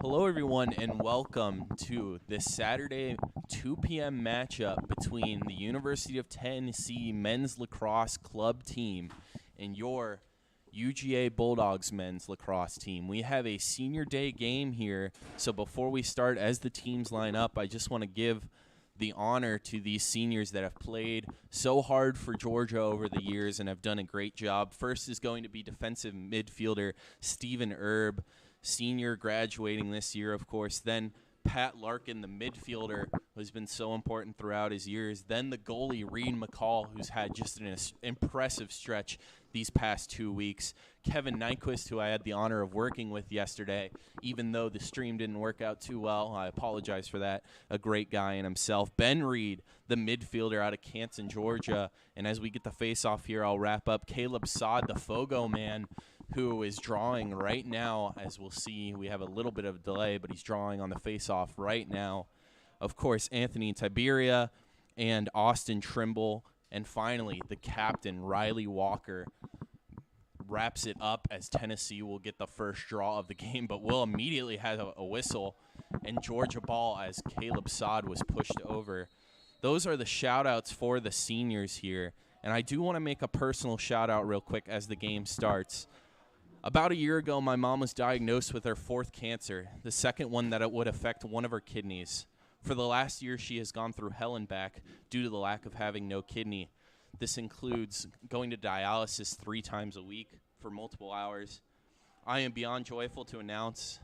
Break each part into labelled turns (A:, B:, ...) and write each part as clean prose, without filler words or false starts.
A: Hello, everyone, and welcome to this Saturday 2 p.m. matchup between the University of Tennessee men's lacrosse club team and your UGA Bulldogs men's lacrosse team. We have a senior day game here, so before we start, as the teams line up, I just want to give the honor to these seniors that have played so hard for Georgia over the years and have done a great job. First is going to be defensive midfielder Stephen Erb, senior graduating this year, of course. Then Pat Larkin, the midfielder, who's been so important throughout his years. Then the goalie, Reed McCall, who's had just an impressive stretch these past 2 weeks. Kevin Nyquist, who I had the honor of working with yesterday, even though the stream didn't work out too well. I apologize for that. A great guy in himself. Ben Reed, the midfielder out of Canton, Georgia. And as we get the face-off here, I'll wrap up. Caleb Sod, the Fogo man, who is drawing right now. As we'll see, we have a little bit of a delay, but he's drawing on the face-off right now. Of course, Anthony Tiberia and Austin Trimble. And finally, the captain, Riley Walker, wraps it up as Tennessee will get the first draw of the game, but will immediately have a whistle and Georgia ball as Caleb Sod was pushed over. Those are the shout-outs for the seniors here. And I do want to make a personal shout-out real quick as the game starts. About a year ago, my mom was diagnosed with her fourth cancer, the second one that it would affect one of her kidneys. For the last year, she has gone through hell and back due to the lack of having no kidney. This includes going to dialysis 3 times a week for multiple hours. I am beyond joyful to announce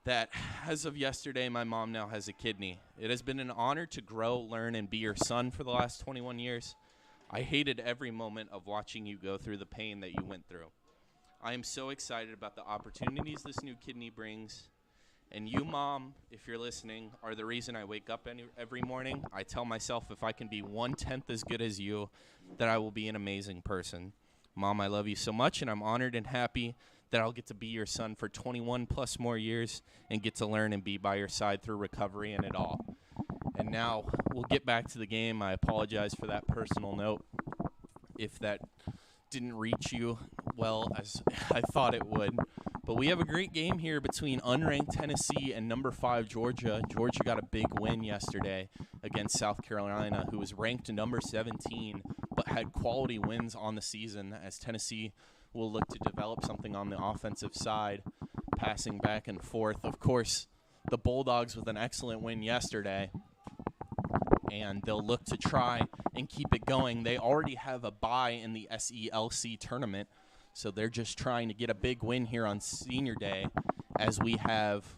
A: that as of yesterday, my mom now has a kidney. It has been an honor to grow, learn, and be your son for the last 21 years. I hated every moment of watching you go through the pain that you went through. I am so excited about the opportunities this new kidney brings. And you, Mom, if you're listening, are the reason I wake up every morning. I tell myself if I can be 1/10 as good as you, that I will be an amazing person. Mom, I love you so much, and I'm honored and happy that I'll get to be your son for 21 plus more years and get to learn and be by your side through recovery and it all. And now we'll get back to the game. I apologize for that personal note if that didn't reach you well as I thought it would. But we have a great game here between unranked Tennessee and number 5 Georgia. Georgia got a big win yesterday against South Carolina, who was ranked number 17, but had quality wins on the season, as Tennessee will look to develop something on the offensive side, passing back and forth. Of course, the Bulldogs with an excellent win yesterday, and they'll look to try and keep it going. They already have a bye in the SELC tournament, so they're just trying to get a big win here on senior day, as we have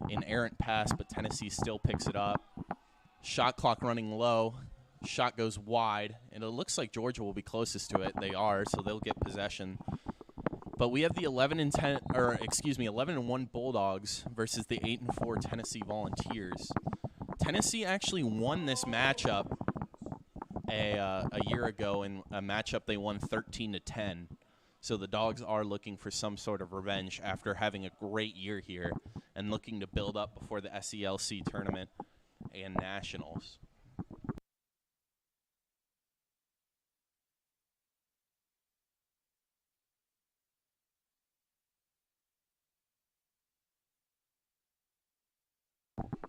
A: an errant pass, but Tennessee still picks it up. Shot clock running low. Shot goes wide, and it looks like Georgia will be closest to it. They are, so they'll get possession. But we have the 11-1 Bulldogs versus the 8-4 Tennessee Volunteers. Tennessee actually won this matchup a year ago in a matchup they won 13-10. So the Dogs are looking for some sort of revenge after having a great year here and looking to build up before the SELC tournament and nationals.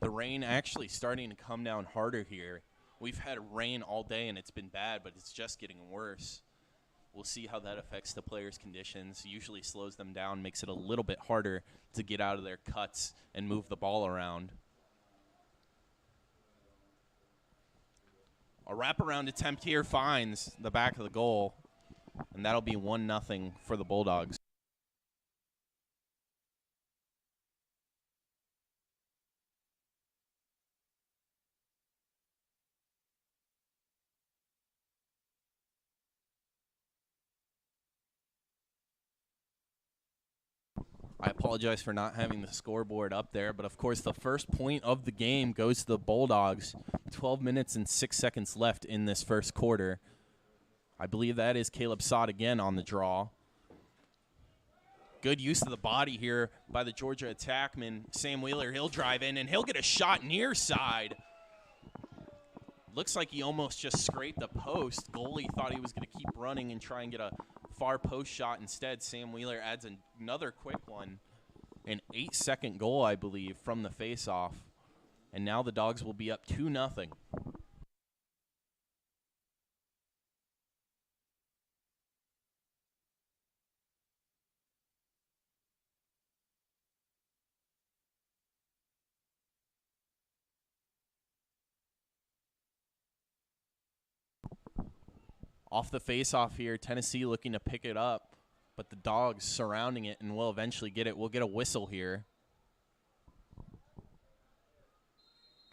A: The rain actually starting to come down harder here. We've had rain all day and it's been bad, but it's just getting worse. We'll see how that affects the players' conditions. Usually slows them down, makes it a little bit harder to get out of their cuts and move the ball around. A wraparound attempt here finds the back of the goal, and that'll be 1-0 for the Bulldogs. I apologize for not having the scoreboard up there, but of course the first point of the game goes to the Bulldogs. 12 minutes and 6 seconds left in this first quarter. I believe that is Caleb Sod again on the draw. Good use of the body here by the Georgia attackman, Sam Wheeler. He'll drive in, and he'll get a shot near side. Looks like he almost just scraped the post. Goalie thought he was going to keep running and try and get a far post shot. Instead, Sam Wheeler adds another quick one. An 8-second goal, I believe, from the face-off. And now the Dawgs will be up 2-0. Off the face-off here, Tennessee looking to pick it up, but the Dawgs surrounding it and will eventually get it. We'll get a whistle here.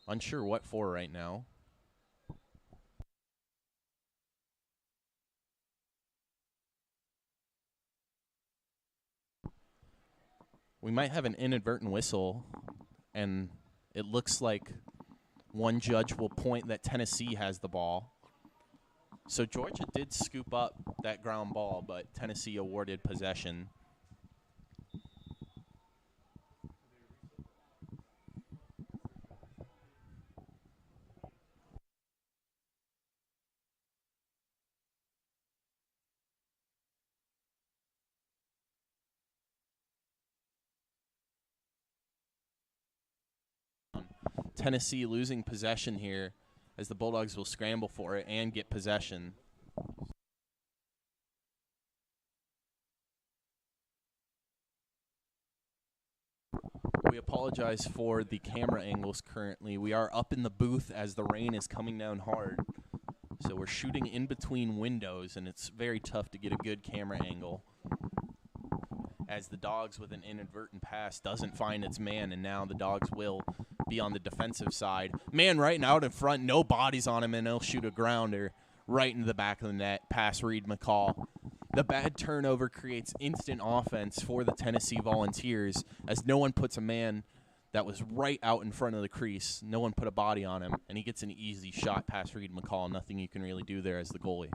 A: Unsure what for right now. We might have an inadvertent whistle, and it looks like one judge will point that Tennessee has the ball. So Georgia did scoop up that ground ball, but Tennessee awarded possession. Tennessee losing possession here as the Bulldogs will scramble for it and get possession. We apologize for the camera angles currently. We are up in the booth as the rain is coming down hard. So we're shooting in between windows, and it's very tough to get a good camera angle. As the Dawgs with an inadvertent pass doesn't find its man, and now the Dawgs will be on the defensive side. Man right out in front, no bodies on him, and he'll shoot a grounder right into the back of the net, past Reed McCall. The bad turnover creates instant offense for the Tennessee Volunteers as no one puts a man that was right out in front of the crease. No one put a body on him, and he gets an easy shot past Reed McCall. Nothing you can really do there as the goalie.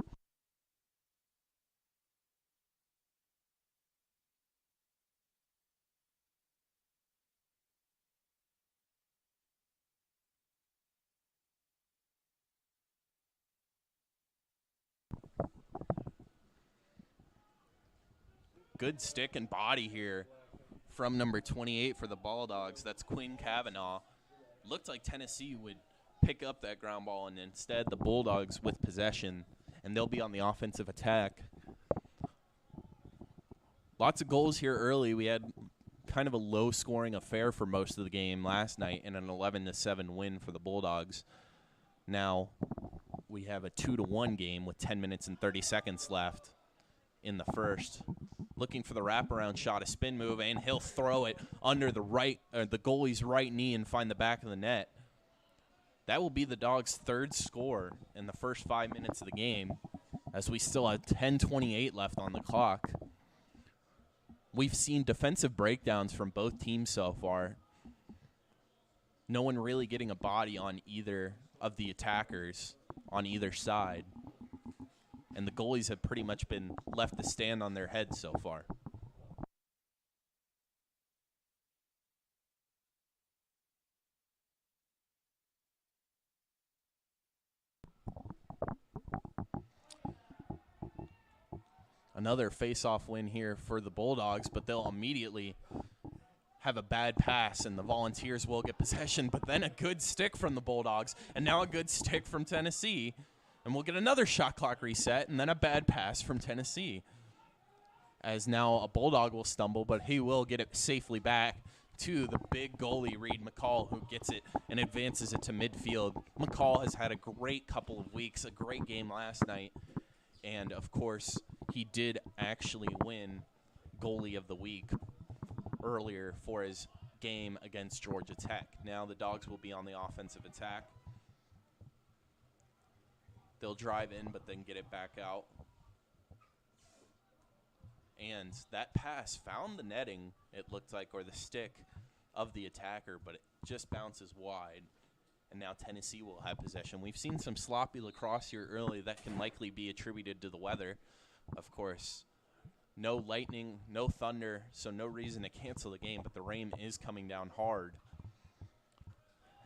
A: Good stick and body here from number 28 for the Bulldogs. That's Quinn Kavanaugh. Looked like Tennessee would pick up that ground ball, and instead the Bulldogs with possession, and they'll be on the offensive attack. Lots of goals here early. We had kind of a low-scoring affair for most of the game last night and an 11-7 win for the Bulldogs. Now we have a 2-1 game with 10 minutes and 30 seconds left in the first. Looking for the wraparound shot, a spin move, and he'll throw it under the goalie's right knee and find the back of the net. That will be the Dawgs' third score in the first 5 minutes of the game, as we still have 10:28 left on the clock. We've seen defensive breakdowns from both teams so far. No one really getting a body on either of the attackers on either side. And the goalies have pretty much been left to stand on their heads so far. Another face-off win here for the Bulldogs, but they'll immediately have a bad pass, and the Volunteers will get possession, but then a good stick from the Bulldogs, and now a good stick from Tennessee. And we'll get another shot clock reset, and then a bad pass from Tennessee. As now a Bulldog will stumble, but he will get it safely back to the big goalie, Reed McCall, who gets it and advances it to midfield. McCall has had a great couple of weeks, a great game last night. And, of course, he did actually win Goalie of the Week earlier for his game against Georgia Tech. Now the Dawgs will be on the offensive attack. They'll drive in, but then get it back out. And that pass found the netting, it looked like, or the stick of the attacker, but it just bounces wide. And now Tennessee will have possession. We've seen some sloppy lacrosse here early that can likely be attributed to the weather. Of course, no lightning, no thunder, so no reason to cancel the game, but the rain is coming down hard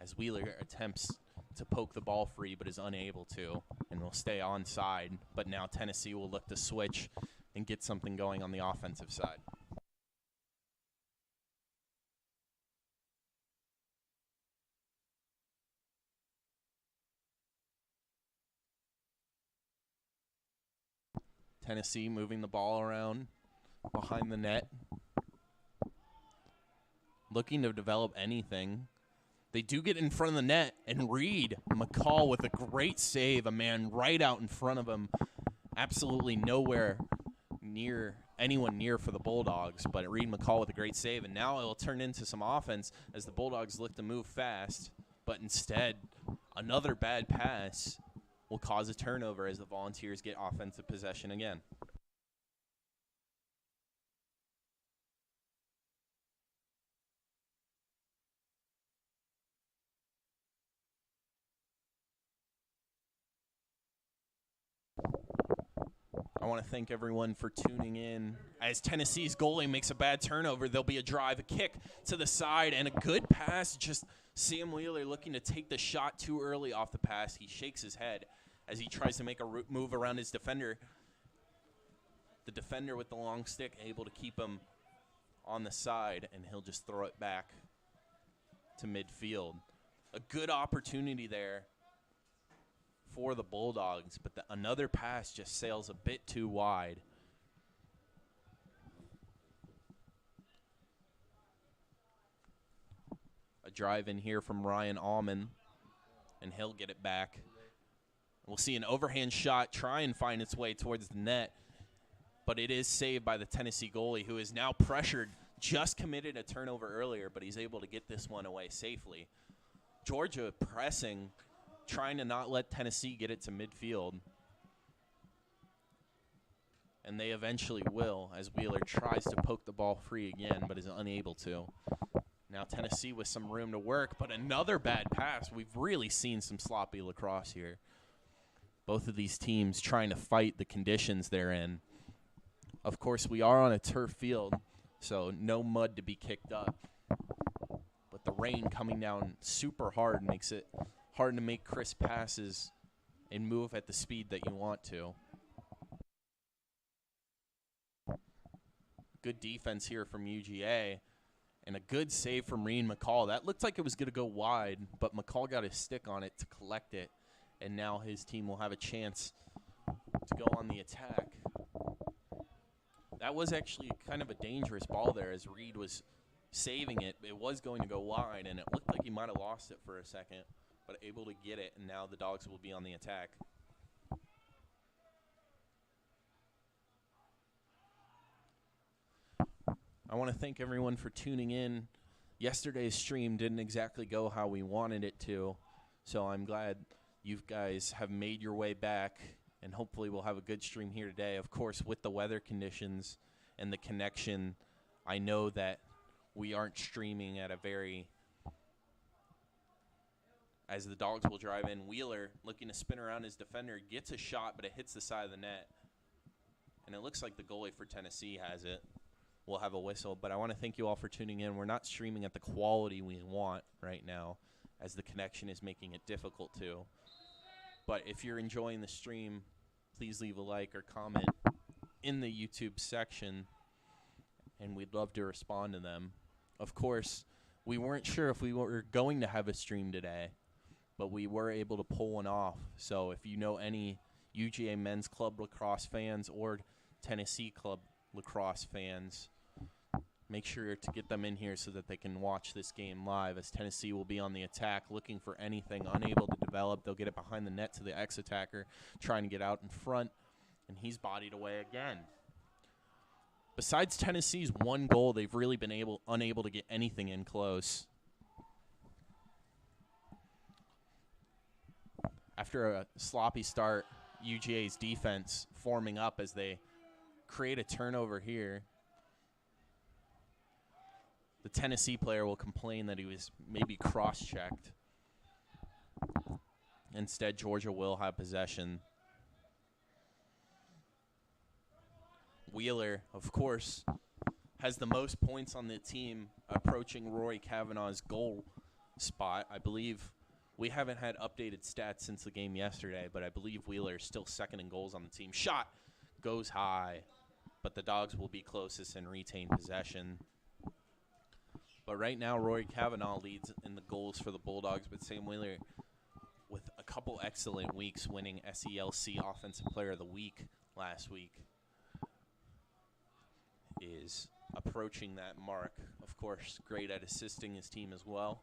A: as Wheeler attempts to poke the ball free but is unable to and will stay onside. But now Tennessee will look to switch and get something going on the offensive side. Tennessee moving the ball around behind the net, looking to develop anything. They do get in front of the net, and Reed McCall with a great save, a man right out in front of him. Absolutely nowhere near anyone near for the Bulldogs, but Reed McCall with a great save, and now it will turn into some offense as the Bulldogs look to move fast, but instead another bad pass will cause a turnover as the Volunteers get offensive possession again. I want to thank everyone for tuning in. As Tennessee's goalie makes a bad turnover, there'll be a drive, a kick to the side, and a good pass. Just Sam Wheeler looking to take the shot too early off the pass. He shakes his head as he tries to make a move around his defender. The defender with the long stick able to keep him on the side, and he'll just throw it back to midfield. A good opportunity there for the Bulldogs, but another pass just sails a bit too wide. A drive in here from Ryan Allman, and he'll get it back. We'll see an overhand shot try and find its way towards the net, but it is saved by the Tennessee goalie, who is now pressured, just committed a turnover earlier, but he's able to get this one away safely. Georgia pressing, trying to not let Tennessee get it to midfield. And they eventually will, as Wheeler tries to poke the ball free again, but is unable to. Now Tennessee with some room to work, but another bad pass. We've really seen some sloppy lacrosse here. Both of these teams trying to fight the conditions they're in. Of course, we are on a turf field, so no mud to be kicked up. But the rain coming down super hard makes it hard to make crisp passes and move at the speed that you want to. Good defense here from UGA, and a good save from Reed McCall. That looked like it was going to go wide, but McCall got his stick on it to collect it, and now his team will have a chance to go on the attack. That was actually kind of a dangerous ball there as Reed was saving it. It was going to go wide, and it looked like he might have lost it for a second, but able to get it, and now the Dogs will be on the attack. I want to thank everyone for tuning in. Yesterday's stream didn't exactly go how we wanted it to, so I'm glad you guys have made your way back, and hopefully we'll have a good stream here today. Of course, with the weather conditions and the connection, I know that we aren't streaming at a very... As the Dogs will drive in, Wheeler looking to spin around his defender, gets a shot, but it hits the side of the net. And it looks like the goalie for Tennessee has it. We'll have a whistle, but I want to thank you all for tuning in. We're not streaming at the quality we want right now, as the connection is making it difficult to. But if you're enjoying the stream, please leave a like or comment in the YouTube section, and we'd love to respond to them. Of course, we weren't sure if we were going to have a stream today, but we were able to pull one off. So if you know any UGA men's club lacrosse fans or Tennessee club lacrosse fans, make sure to get them in here so that they can watch this game live, as Tennessee will be on the attack looking for anything, unable to develop. They'll get it behind the net to the ex-attacker, trying to get out in front, and he's bodied away again. Besides Tennessee's one goal, they've really been unable to get anything in close. After a sloppy start, UGA's defense forming up as they create a turnover here. The Tennessee player will complain that he was maybe cross-checked. Instead, Georgia will have possession. Wheeler, of course, has the most points on the team, approaching Rory Kavanaugh's goal spot. I believe we haven't had updated stats since the game yesterday, but I believe Wheeler is still second in goals on the team. Shot goes high, but the Dogs will be closest and retain possession. But right now, Rory Kavanaugh leads in the goals for the Bulldogs, but Sam Wheeler with a couple excellent weeks, winning SELC Offensive Player of the Week last week. is approaching that mark. Of course, great at assisting his team as well.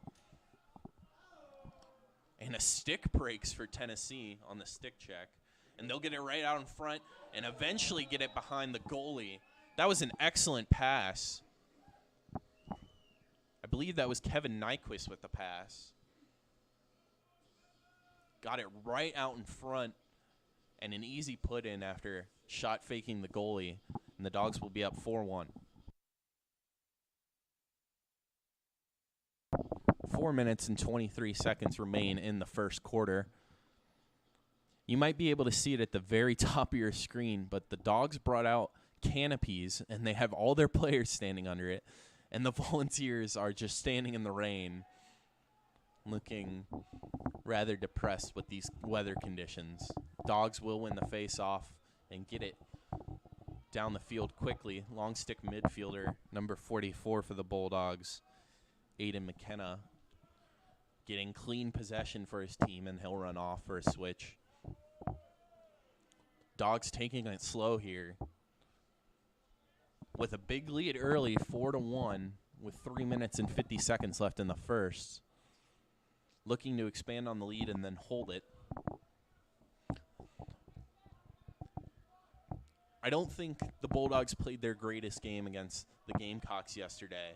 A: And a stick breaks for Tennessee on the stick check. And they'll get it right out in front and eventually get it behind the goalie. That was an excellent pass. I believe that was Kevin Nyquist with the pass. Got it right out in front and an easy put in after shot faking the goalie. And the Dogs will be up 4-1. 4 minutes and 23 seconds remain in the first quarter. You might be able to see it at the very top of your screen, but the Dogs brought out canopies, and they have all their players standing under it, and the Volunteers are just standing in the rain, looking rather depressed with these weather conditions. Dogs will win the face-off and get it down the field quickly. Long stick midfielder, number 44 for the Bulldogs, Aiden McKenna, getting clean possession for his team, and he'll run off for a switch. Dogs taking it slow here with a big lead early, 4-1, with 3 minutes and 50 seconds left in the first. Looking to expand on the lead and then hold it. I don't think the Bulldogs played their greatest game against the Gamecocks yesterday,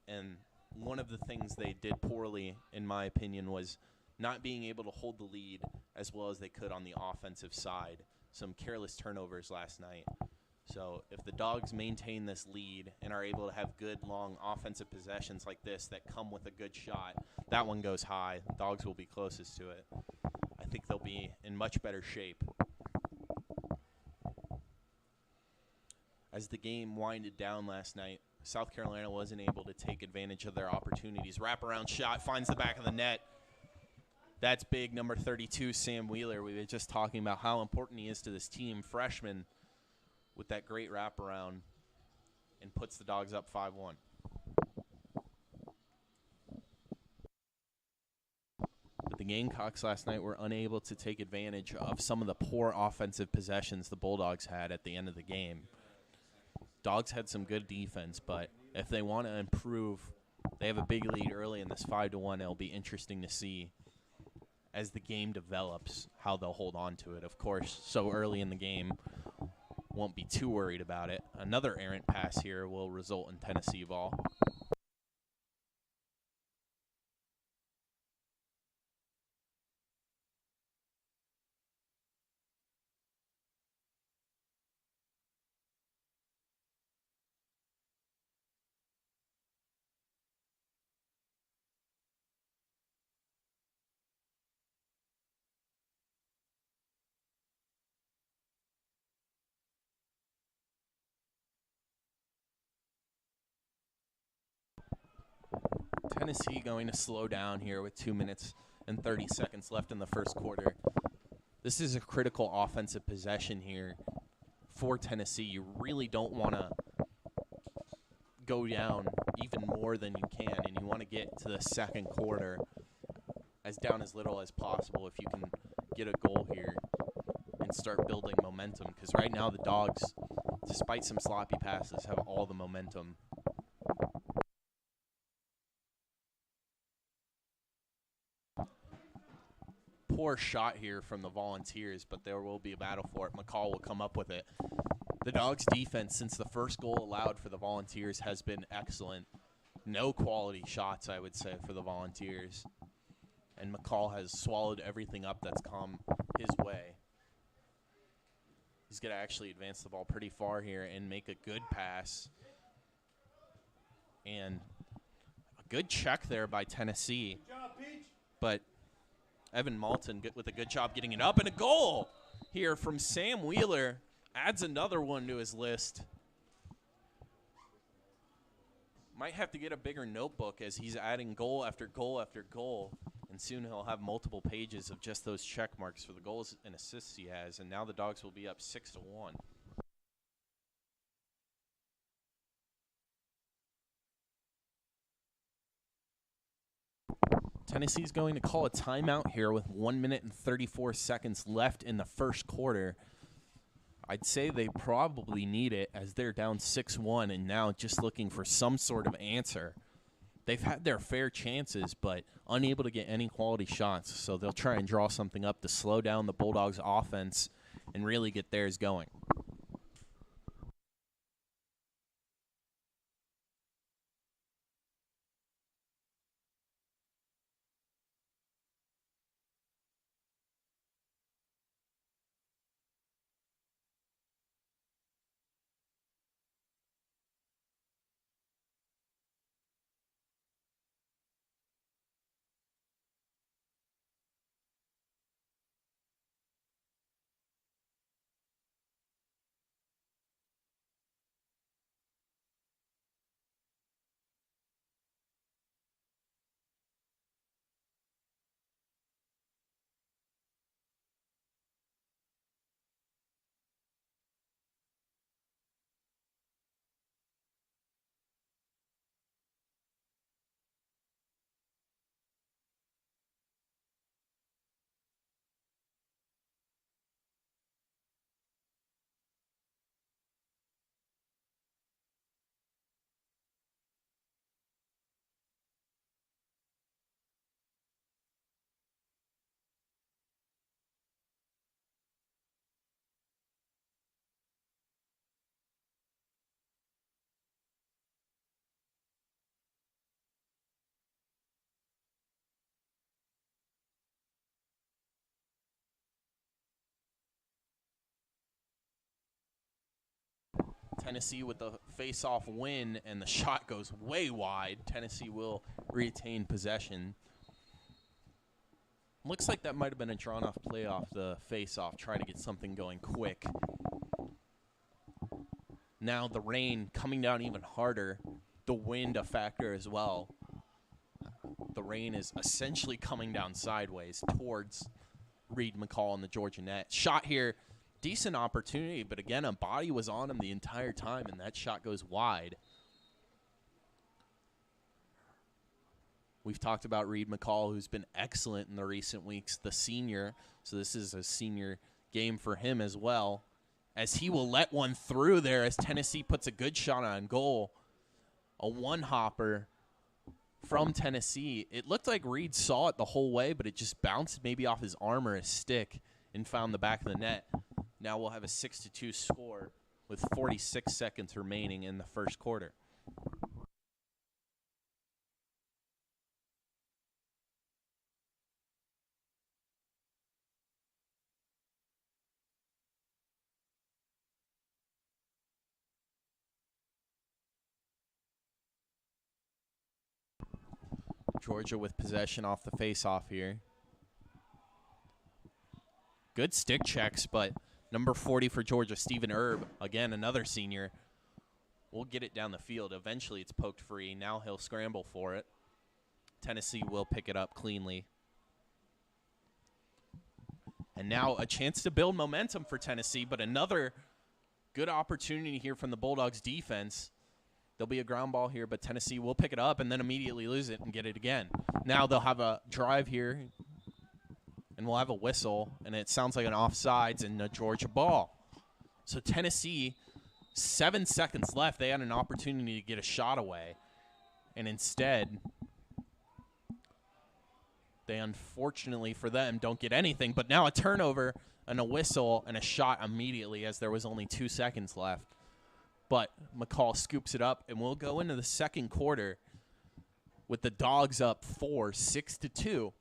A: and one of the things they did poorly, in my opinion, was not being able to hold the lead as well as they could on the offensive side. Some careless turnovers last night. So if the Dogs maintain this lead and are able to have good, long offensive possessions like this that come with a good shot, that one goes high. The Dogs will be closest to it. I think they'll be in much better shape. As the game winded down last night, South Carolina wasn't able to take advantage of their opportunities. Wraparound shot finds the back of the net. That's big, number 32, Sam Wheeler. We were just talking about how important he is to this team. Freshman with that great wraparound and puts the Dogs up 5-1. But the Gamecocks last night were unable to take advantage of some of the poor offensive possessions the Bulldogs had at the end of the game. Dogs had some good defense, but if they want to improve, they have a big lead early in this 5-1. It'll be interesting to see as the game develops how they'll hold on to it. Of course, so early in the game, won't be too worried about it. Another errant pass here will result in Tennessee ball. Tennessee going to slow down here with 2 minutes and 30 seconds left in the first quarter. This is a critical offensive possession here for Tennessee. You really don't want to go down even more than you can, and you want to get to the second quarter as down as little as possible if you can get a goal here and start building momentum, because right now the Dogs, despite some sloppy passes, have all the momentum. Poor shot here from the Volunteers, but there will be a battle for it. McCall will come up with it. The Dogs' defense, since the first goal allowed for the Volunteers, has been excellent. No quality shots, I would say, for the Volunteers. And McCall has swallowed everything up that's come his way. He's going to actually advance the ball pretty far here and make a good pass. And a good check there by Tennessee.
B: Good job, Peach.
A: But Evan Malton with a good job getting it up, and a goal here from Sam Wheeler adds another one to his list. Might have to get a bigger notebook as he's adding goal after goal after goal, and soon he'll have multiple pages of just those check marks for the goals and assists he has, and now the Dogs will be up 6-1. Tennessee's going to call a timeout here with 1 minute and 34 seconds left in the first quarter. I'd say they probably need it as they're down 6-1 and now just looking for some sort of answer. They've had their fair chances, but unable to get any quality shots, so they'll try and draw something up to slow down the Bulldogs' offense and really get theirs going. Tennessee with the face-off win, and the shot goes way wide. Tennessee will retain possession. Looks like that might have been a drawn-off play off the face-off, try to get something going quick. Now the rain coming down even harder. The wind a factor as well. The rain is essentially coming down sideways towards Reed McCall in the Georgia net. Shot here, decent opportunity, but again, a body was on him the entire time, and that shot goes wide. We've talked about Reed McCall, who's been excellent in the recent weeks, the senior. So this is a senior game for him as well, as he will let one through there as Tennessee puts a good shot on goal. A one-hopper from Tennessee. It looked like Reed saw it the whole way, but it just bounced maybe off his arm or his stick and found the back of the net. Now we'll have a 6-2 score with 46 seconds remaining in the first quarter. Georgia with possession off the face-off here. Good stick checks, but number 40 for Georgia, Stephen Erb, again, another senior, will get it down the field. Eventually it's poked free. Now he'll scramble for it. Tennessee will pick it up cleanly. And now a chance to build momentum for Tennessee, but another good opportunity here from the Bulldogs defense. There'll be a ground ball here, but Tennessee will pick it up and then immediately lose it and get it again. Now they'll have a drive here, and we'll have a whistle, and it sounds like an offsides and a Georgia ball. So Tennessee, 7 seconds left. They had an opportunity to get a shot away, and instead, they unfortunately for them don't get anything. But now a turnover and a whistle and a shot immediately as there was only 2 seconds left. But McCall scoops it up, and we'll go into the second quarter with the Dawgs up 6-2.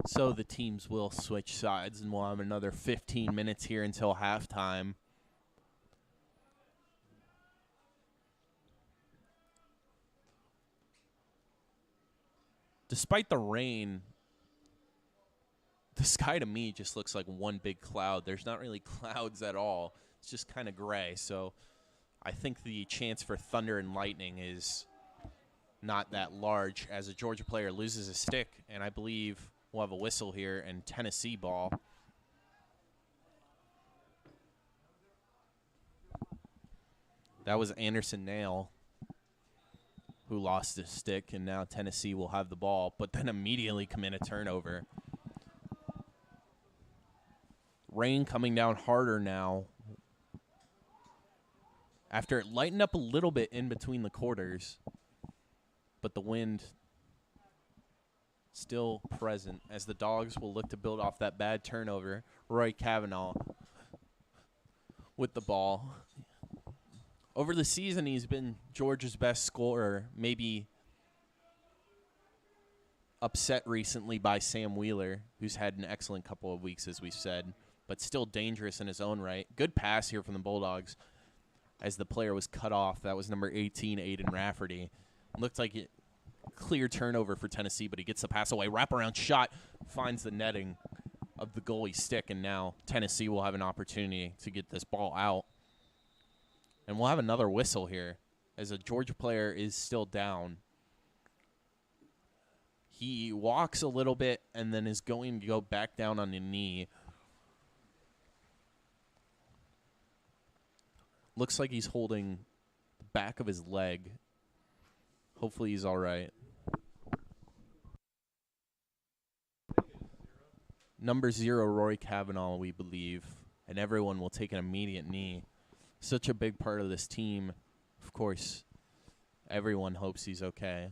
A: So the teams will switch sides, and we'll have another 15 minutes here until halftime. Despite the rain, the sky to me just looks like one big cloud. There's not really clouds at all. It's just kind of gray. So I think the chance for thunder and lightning is not that large as a Georgia player loses a stick, and I believe we'll have a whistle here and Tennessee ball. That was Anderson Nail who lost his stick, and now Tennessee will have the ball, but then immediately commit a turnover. Rain coming down harder now. After it lightened up a little bit in between the quarters, but the wind still present as the Dawgs will look to build off that bad turnover. Roy Kavanaugh with the ball. Over the season, he's been Georgia's best scorer, maybe upset recently by Sam Wheeler, who's had an excellent couple of weeks, as we've said, but still dangerous in his own right. Good pass here from the Bulldogs as the player was cut off. That was number 18, Aiden Rafferty. Looked like it clear turnover for Tennessee, but he gets the pass away. Wraparound shot finds the netting of the goalie's stick, and now Tennessee will have an opportunity to get this ball out. And we'll have another whistle here as a Georgia player is still down. He walks a little bit and then is going to go back down on the knee. Looks like he's holding the back of his leg. Hopefully he's all right. Number 0, Roy Kavanaugh, we believe, and everyone will take an immediate knee. Such a big part of this team. Of course, everyone hopes he's okay.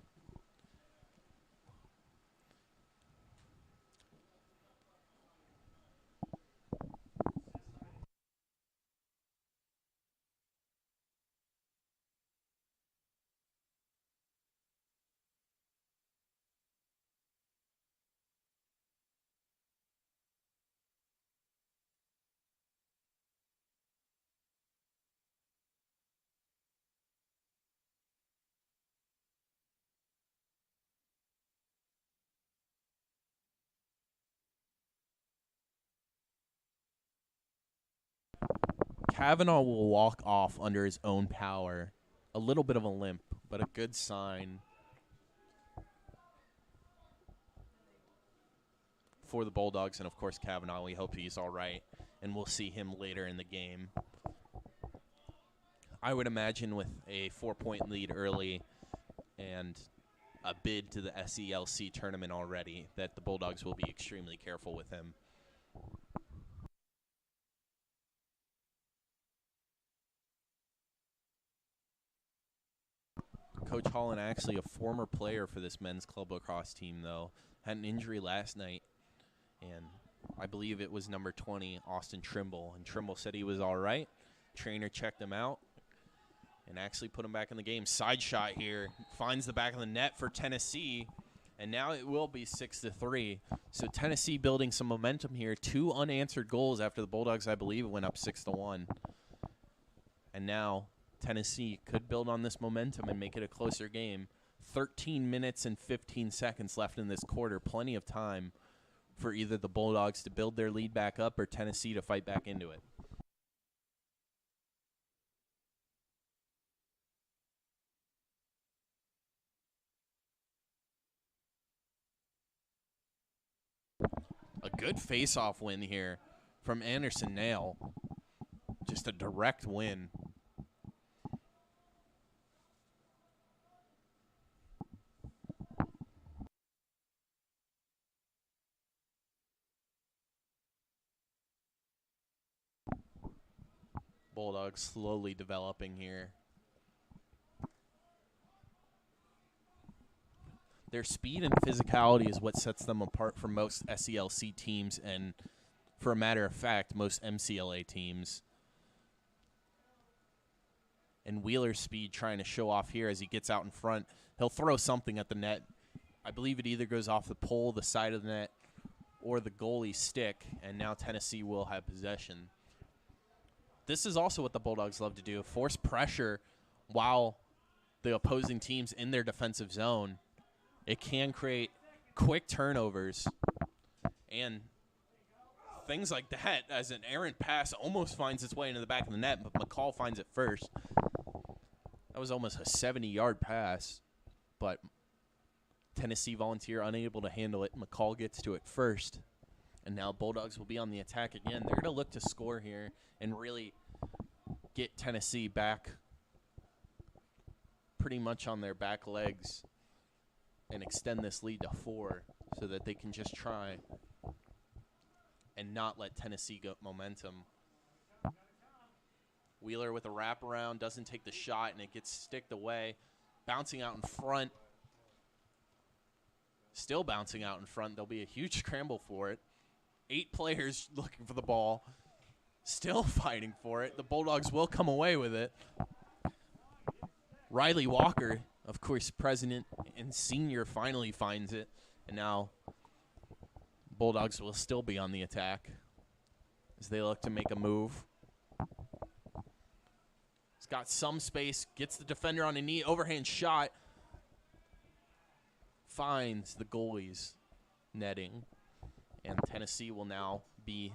A: Kavanaugh will walk off under his own power. A little bit of a limp, but a good sign for the Bulldogs. And, of course, Kavanaugh, we hope he's all right, and we'll see him later in the game. I would imagine with a 4-point lead early and a bid to the SELC tournament already that the Bulldogs will be extremely careful with him. Coach Holland, actually a former player for this men's club lacrosse team, though, had an injury last night, and I believe it was number 20, Austin Trimble. And Trimble said he was all right. Trainer checked him out and actually put him back in the game. Side shot here. Finds the back of the net for Tennessee, and now it will be 6-3. So Tennessee building some momentum here. 2 unanswered goals after the Bulldogs, I believe, went up 6-1. And now Tennessee could build on this momentum and make it a closer game. 13 minutes and 15 seconds left in this quarter. Plenty of time for either the Bulldogs to build their lead back up or Tennessee to fight back into it. A good face-off win here from Anderson Nail. Just a direct win. Bulldogs slowly developing here. Their speed and physicality is what sets them apart from most SELC teams and, for a matter of fact, most MCLA teams. And Wheeler's speed trying to show off here as he gets out in front. He'll throw something at the net. I believe it either goes off the pole, the side of the net, or the goalie stick, and now Tennessee will have possession. This is also what the Bulldogs love to do, force pressure while the opposing team's in their defensive zone. It can create quick turnovers, and things like that, as an errant pass almost finds its way into the back of the net, but McCall finds it first. That was almost a 70-yard pass, but Tennessee Volunteer unable to handle it. McCall gets to it first, and now Bulldogs will be on the attack again. They're going to look to score here and really get Tennessee back pretty much on their back legs and extend this lead to 4 so that they can just try and not let Tennessee get momentum. Wheeler with a wraparound, doesn't take the shot, and it gets sticked away. Bouncing out in front. Still bouncing out in front. There'll be a huge scramble for it. 8 players looking for the ball. Still fighting for it. The Bulldogs will come away with it. Riley Walker, of course, president and senior, finally finds it. And now Bulldogs will still be on the attack as they look to make a move. He's got some space, gets the defender on a knee, overhand shot. Finds the goalie's netting. And Tennessee will now be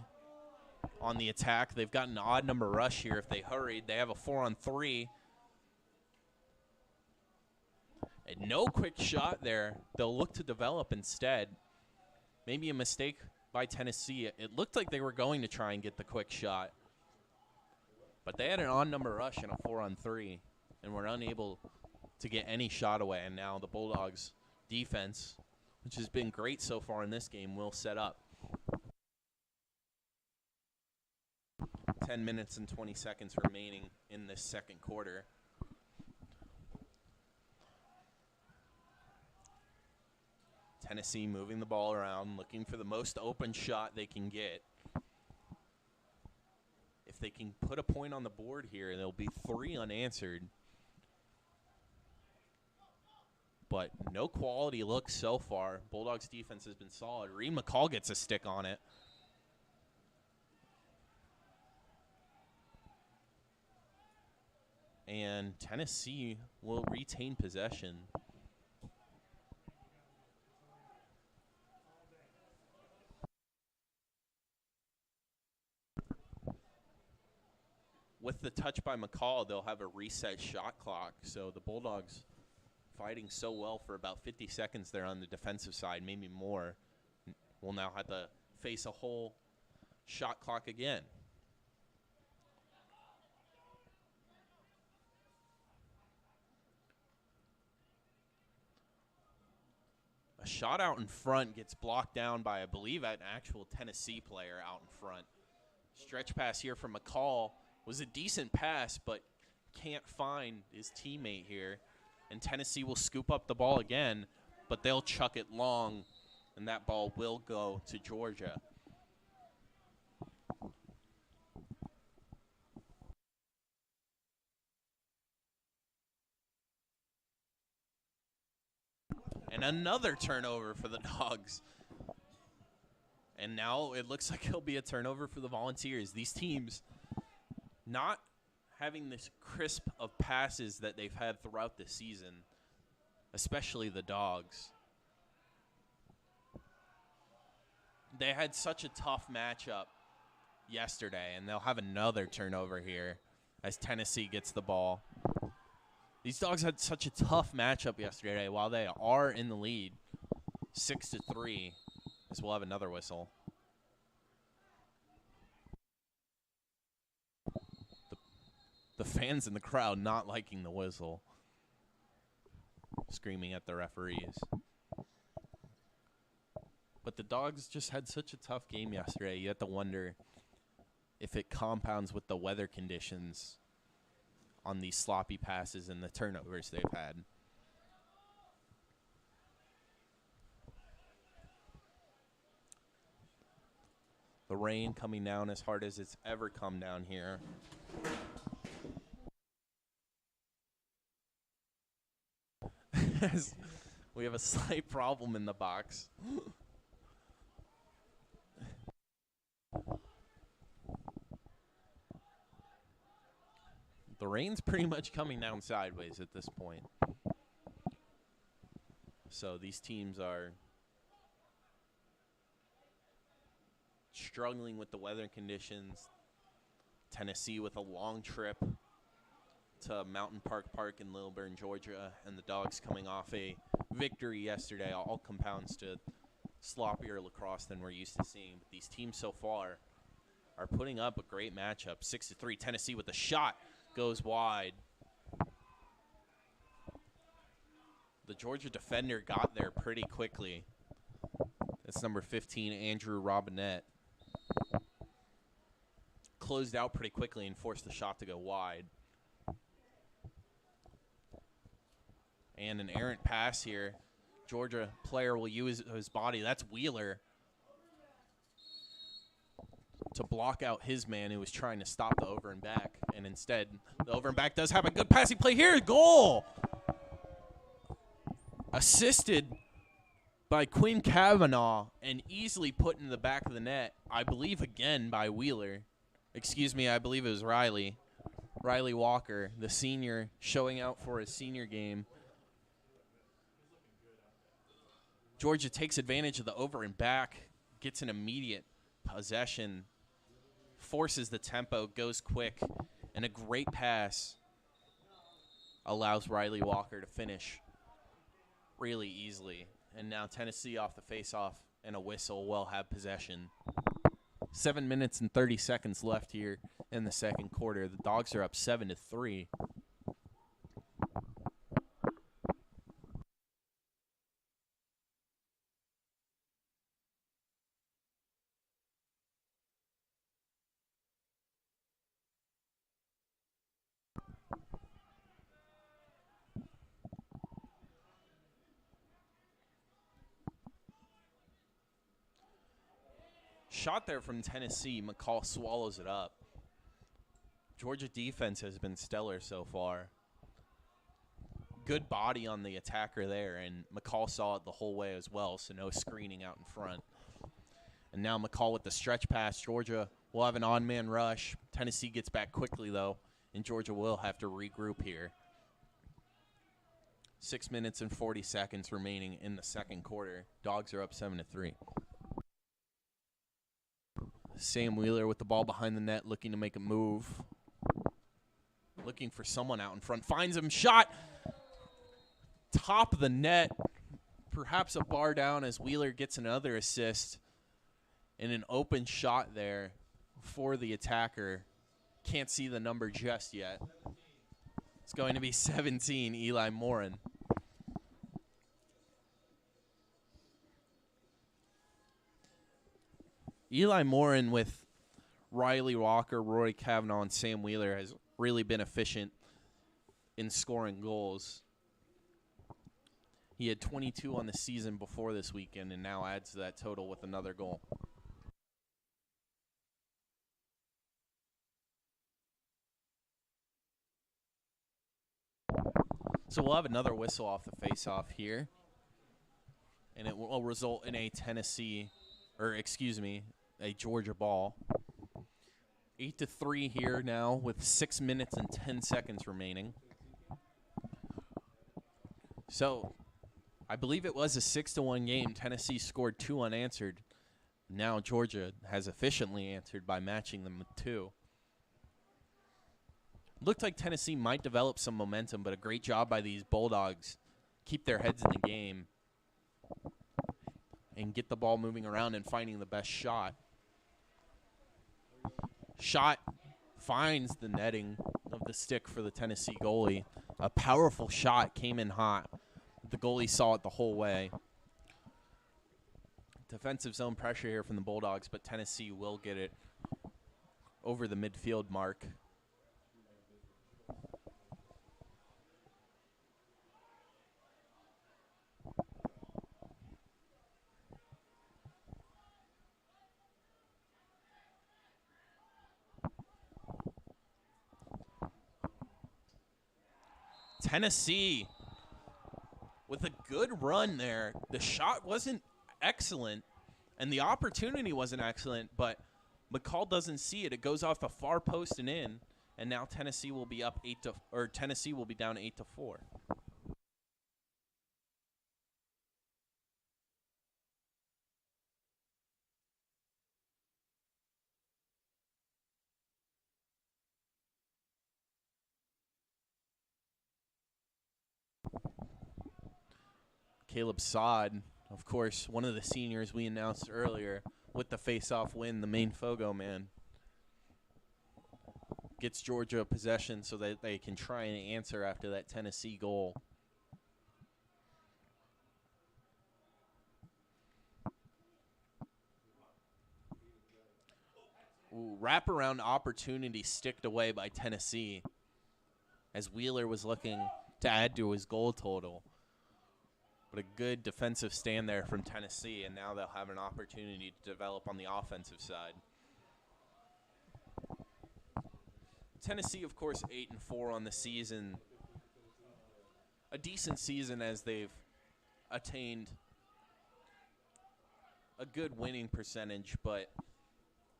A: on the attack. They've got an odd number rush here if they hurried. They have a 4-on-3. And no quick shot there. They'll look to develop instead. Maybe a mistake by Tennessee. It looked like they were going to try and get the quick shot. But they had an odd number rush and a 4-on-3 and were unable to get any shot away. And now the Bulldogs' defense, which has been great so far in this game, will set up. 10 minutes and 20 seconds remaining in this second quarter. Tennessee moving the ball around, looking for the most open shot they can get. If they can put a point on the board here, there'll be 3 unanswered. But no quality looks so far. Bulldogs defense has been solid. Reed McCall gets a stick on it. And Tennessee will retain possession. With the touch by McCall, they'll have a reset shot clock. So the Bulldogs fighting so well for about 50 seconds there on the defensive side, maybe more, will now have to face a whole shot clock again. A shot out in front gets blocked down by, I believe, an actual Tennessee player out in front. Stretch pass here from McCall was a decent pass, but can't find his teammate here. And Tennessee will scoop up the ball again, but they'll chuck it long, and that ball will go to Georgia. And another turnover for the Dawgs. And now it looks like it'll be a turnover for the Volunteers. These teams not having this crisp of passes that they've had throughout the season, especially the Dawgs. They had such a tough matchup yesterday, and they'll have another turnover here as Tennessee gets the ball. These Dawgs had such a tough matchup yesterday while they are in the lead, 6-3, as we'll have another whistle. The fans in the crowd not liking the whistle, screaming at the referees. But the Dawgs just had such a tough game yesterday. You have to wonder if it compounds with the weather conditions on these sloppy passes and the turnovers they've had. The rain coming down as hard as it's ever come down here. We have a slight problem in the box. The rain's pretty much coming down sideways at this point. So these teams are struggling with the weather conditions. Tennessee with a long trip to Mountain Park in Lilburn, Georgia, and the Dawgs coming off a victory yesterday. All compounds to sloppier lacrosse than we're used to seeing. But these teams so far are putting up a great matchup. 6-3, Tennessee with a shot goes wide. The Georgia defender got there pretty quickly. That's number 15, Andrew Robinette. Closed out pretty quickly and forced the shot to go wide. And an errant pass here. Georgia player will use his body. That's Wheeler to block out his man who was trying to stop the over and back. And instead, the over and back does have a good passing play here. Goal! Assisted by Quinn Kavanaugh and easily put into the back of the net, I believe again by Wheeler. Excuse me, I believe it was Riley. Riley Walker, the senior, showing out for his senior game. Georgia takes advantage of the over and back, gets an immediate possession, forces the tempo, goes quick, and a great pass allows Riley Walker to finish really easily. And now Tennessee off the face-off and a whistle will have possession. 7 minutes and 30 seconds left here in the second quarter. The Dawgs are up 7-3. Shot there from Tennessee. McCall swallows it up. Georgia defense has been stellar so far. Good body on the attacker there, and McCall saw it the whole way as well, so no screening out in front. And now McCall with the stretch pass. Georgia will have an on-man rush. Tennessee gets back quickly, though, and Georgia will have to regroup here. 6 minutes and 40 seconds remaining in the second quarter. Dawgs are up 7-3. Sam Wheeler with the ball behind the net, looking to make a move. Looking for someone out in front. Finds him. Shot. Top of the net. Perhaps a bar down as Wheeler gets another assist. And an open shot there for the attacker. Can't see the number just yet. It's going to be 17, Eli Morin. Eli Morin with Riley Walker, Rory Kavanaugh, and Sam Wheeler has really been efficient in scoring goals. He had 22 on the season before this weekend and now adds to that total with another goal. So we'll have another whistle off the face-off here, and it will result in a a Georgia ball. 8-3 here now with 6 minutes and 10 seconds remaining. So I believe it was a 6-1 game. Tennessee scored 2 unanswered. Now Georgia has efficiently answered by matching them with 2. Looked like Tennessee might develop some momentum, but a great job by these Bulldogs. Keep their heads in the game and get the ball moving around and finding the best shot. Shot finds the netting of the stick for the Tennessee goalie. A powerful shot came in hot. The goalie saw it the whole way. Defensive zone pressure here from the Bulldogs, but Tennessee will get it over the midfield mark. Tennessee with a good run there. The shot wasn't excellent, and the opportunity wasn't excellent, but McCall doesn't see it. It goes off the far post and in, And now Tennessee will be up Tennessee will be down 8-4. Caleb Sod, of course, one of the seniors we announced earlier, with the face-off win, the main Fogo man, gets Georgia a possession so that they can try and answer after that Tennessee goal. Ooh, wraparound opportunity sticked away by Tennessee as Wheeler was looking to add to his goal total. But a good defensive stand there from Tennessee, and now they'll have an opportunity to develop on the offensive side. Tennessee, of course, 8-4 on the season. A decent season as they've attained a good winning percentage, but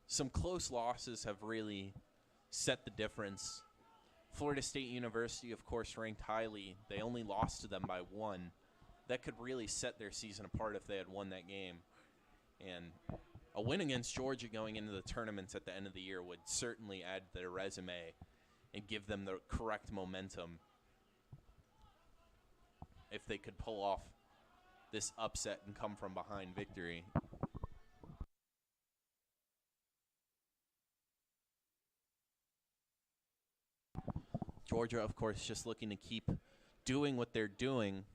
A: some close losses have really set the difference. Florida State University, of course, ranked highly. They only lost to them by 1. That could really set their season apart if they had won that game. And a win against Georgia going into the tournaments at the end of the year would certainly add to their resume and give them the correct momentum if they could pull off this upset and come from behind victory. Georgia, of course, just looking to keep doing what they're doing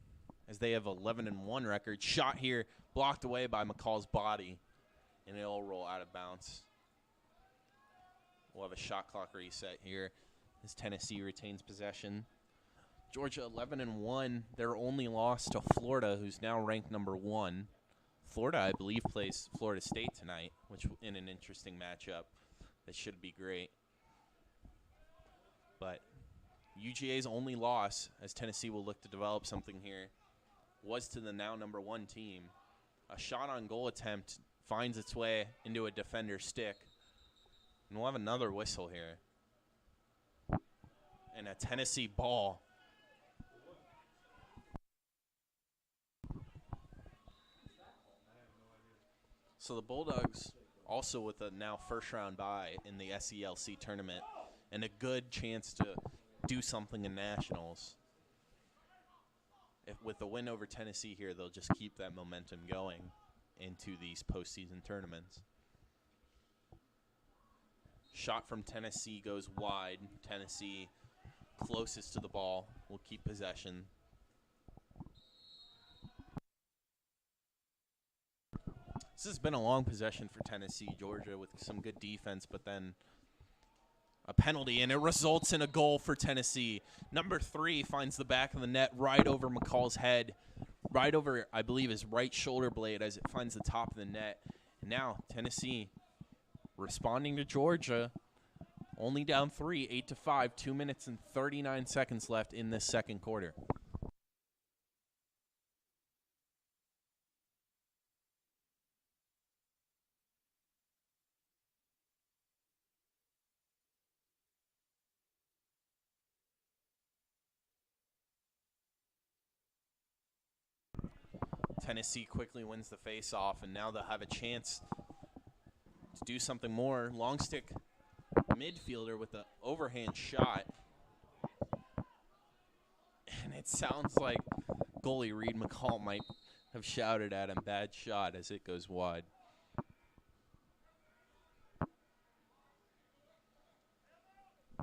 A: as they have 11-1 record. Shot here, blocked away by McCall's body, and it'll roll out of bounds. We'll have a shot clock reset here as Tennessee retains possession. Georgia 11-1, their only loss to Florida, who's now ranked number 1. Florida, I believe, plays Florida State tonight, which in an interesting matchup. That should be great. But UGA's only loss, as Tennessee will look to develop something here, was to the now number 1 team. A shot on goal attempt finds its way into a defender's stick. And we'll have another whistle here. And a Tennessee ball. So the Bulldogs also with a now first-round bye in the SELC tournament and a good chance to do something in nationals. With the win over Tennessee here, they'll just keep that momentum going into these postseason tournaments. Shot from Tennessee goes wide. Tennessee closest to the ball will keep possession. This has been a long possession for Tennessee, Georgia, with some good defense, but then a penalty, and it results in a goal for Tennessee. Number 3 finds the back of the net right over McCall's head, right over, I believe, his right shoulder blade as it finds the top of the net. And now Tennessee responding to Georgia, only down 3, 8-5, 2 minutes and 39 seconds left in this second quarter. Tennessee quickly wins the face-off, and now they'll have a chance to do something more. Long stick midfielder with the overhand shot. And it sounds like goalie Reed McCall might have shouted at him, bad shot, as it goes wide.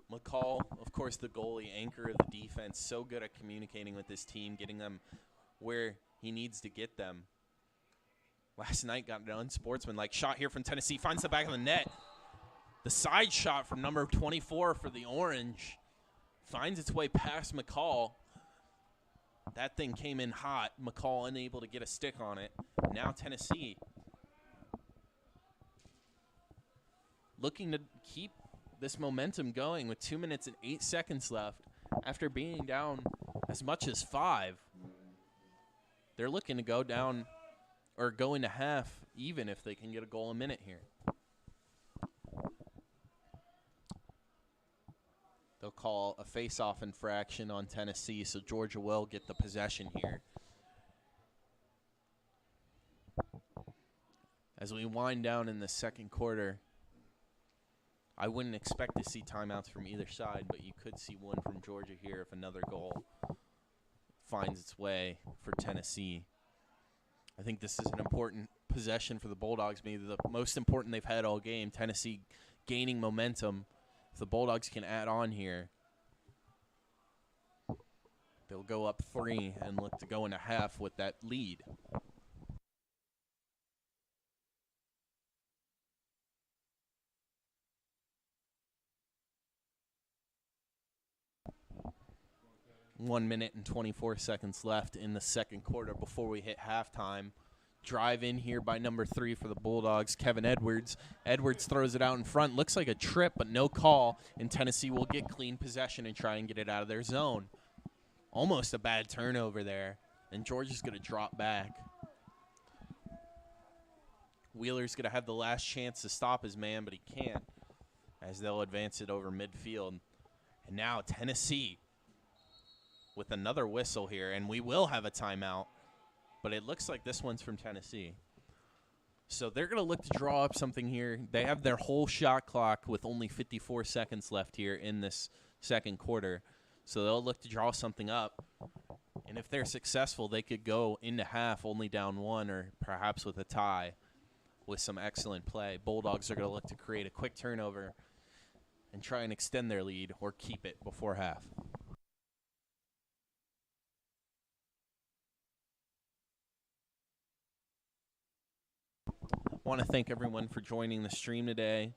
A: McCall, of course, the goalie, anchor of the defense, so good at communicating with his team, getting them where he needs to get them. Last night got an unsportsmanlike shot here from Tennessee. Finds the back of the net. The side shot from number 24 for the Orange finds its way past McCall. That thing came in hot. McCall unable to get a stick on it. Now Tennessee looking to keep this momentum going with 2 minutes and 8 seconds left after being down as much as 5. They're looking to go down or go into half even if they can get a goal a minute here. call a face-off infraction on Tennessee, so Georgia will get the possession here. As we wind down in the second quarter, I wouldn't expect to see timeouts from either side, but you could see one from Georgia here if another goal finds its way for Tennessee. I think this is an important possession for the Bulldogs, maybe the most important they've had all game. Tennessee gaining momentum. If the Bulldogs can add on here, they'll go up 3 and look to go into half with that lead. One minute and 24 seconds left in the second quarter before we hit halftime. Drive in here by number 3 for the Bulldogs, Kevin Edwards. Edwards throws it out in front. Looks like a trip, but no call. And Tennessee will get clean possession and try and get it out of their zone. Almost a bad turnover there. And Georgia's going to drop back. Wheeler's going to have the last chance to stop his man, but he can't, as they'll advance it over midfield. And now Tennessee with another whistle here, and we will have a timeout. But it looks like this one's from Tennessee. So they're going to look to draw up something here. They have their whole shot clock with only 54 seconds left here in this second quarter. So they'll look to draw something up. And if they're successful, they could go into half only down 1 or perhaps with a tie with some excellent play. Bulldogs are going to look to create a quick turnover and try and extend their lead or keep it before half. I want to thank everyone for joining the stream today.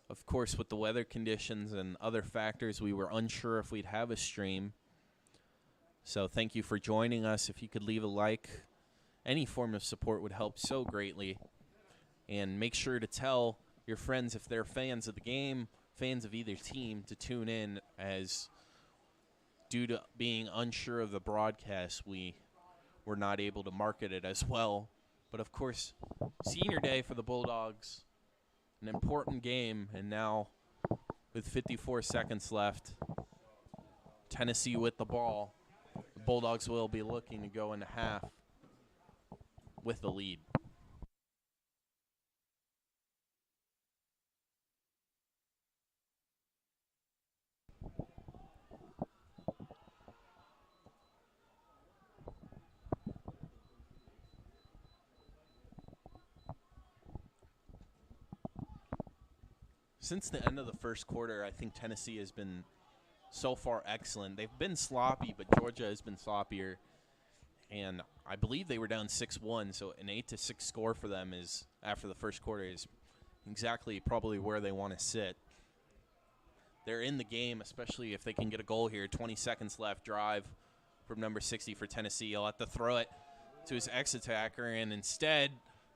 A: Of course, with the weather conditions and other factors, we were unsure if we'd have a stream. So thank you for joining us. If you could leave a like, any form of support would help so greatly. And make sure to tell your friends if they're fans of the game, fans of either team, to tune in, as due to being unsure of the broadcast, we were not able to market it as well. But, of course, senior day for the Bulldogs, an important game. And now with 54 seconds left, Tennessee with the ball. The Bulldogs will be looking to go into half with the lead. Since the end of the first quarter, I think Tennessee has been so far excellent. They've been sloppy, but Georgia has been sloppier. And I believe they were down 6-1, so an 8-6 score for them is, after the first quarter, is exactly probably where they want to sit. They're in the game, especially if they can get a goal here. 20 seconds left, drive from number 60 for Tennessee. He'll have to throw it to his ex-attacker, and instead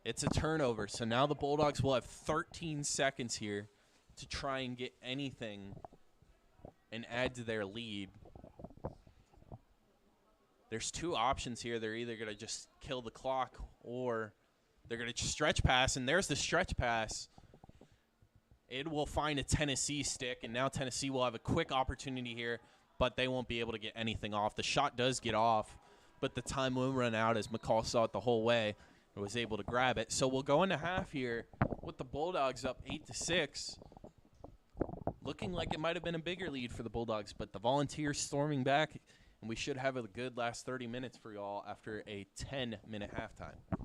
A: it's a turnover. So now the Bulldogs will have 13 seconds here to try and get anything and add to their lead. There's two options here. They're either going to just kill the clock or they're going to stretch pass, and there's the stretch pass. It will find a Tennessee stick, and now Tennessee will have a quick opportunity here, but they won't be able to get anything off. The shot does get off, but the time will run out, as McCall saw it the whole way and was able to grab it. So we'll go into half here with the Bulldogs up 8-6. Looking like it might have been a bigger lead for the Bulldogs, but the Volunteers storming back, and we should have a good last 30 minutes for y'all after a 10-minute halftime.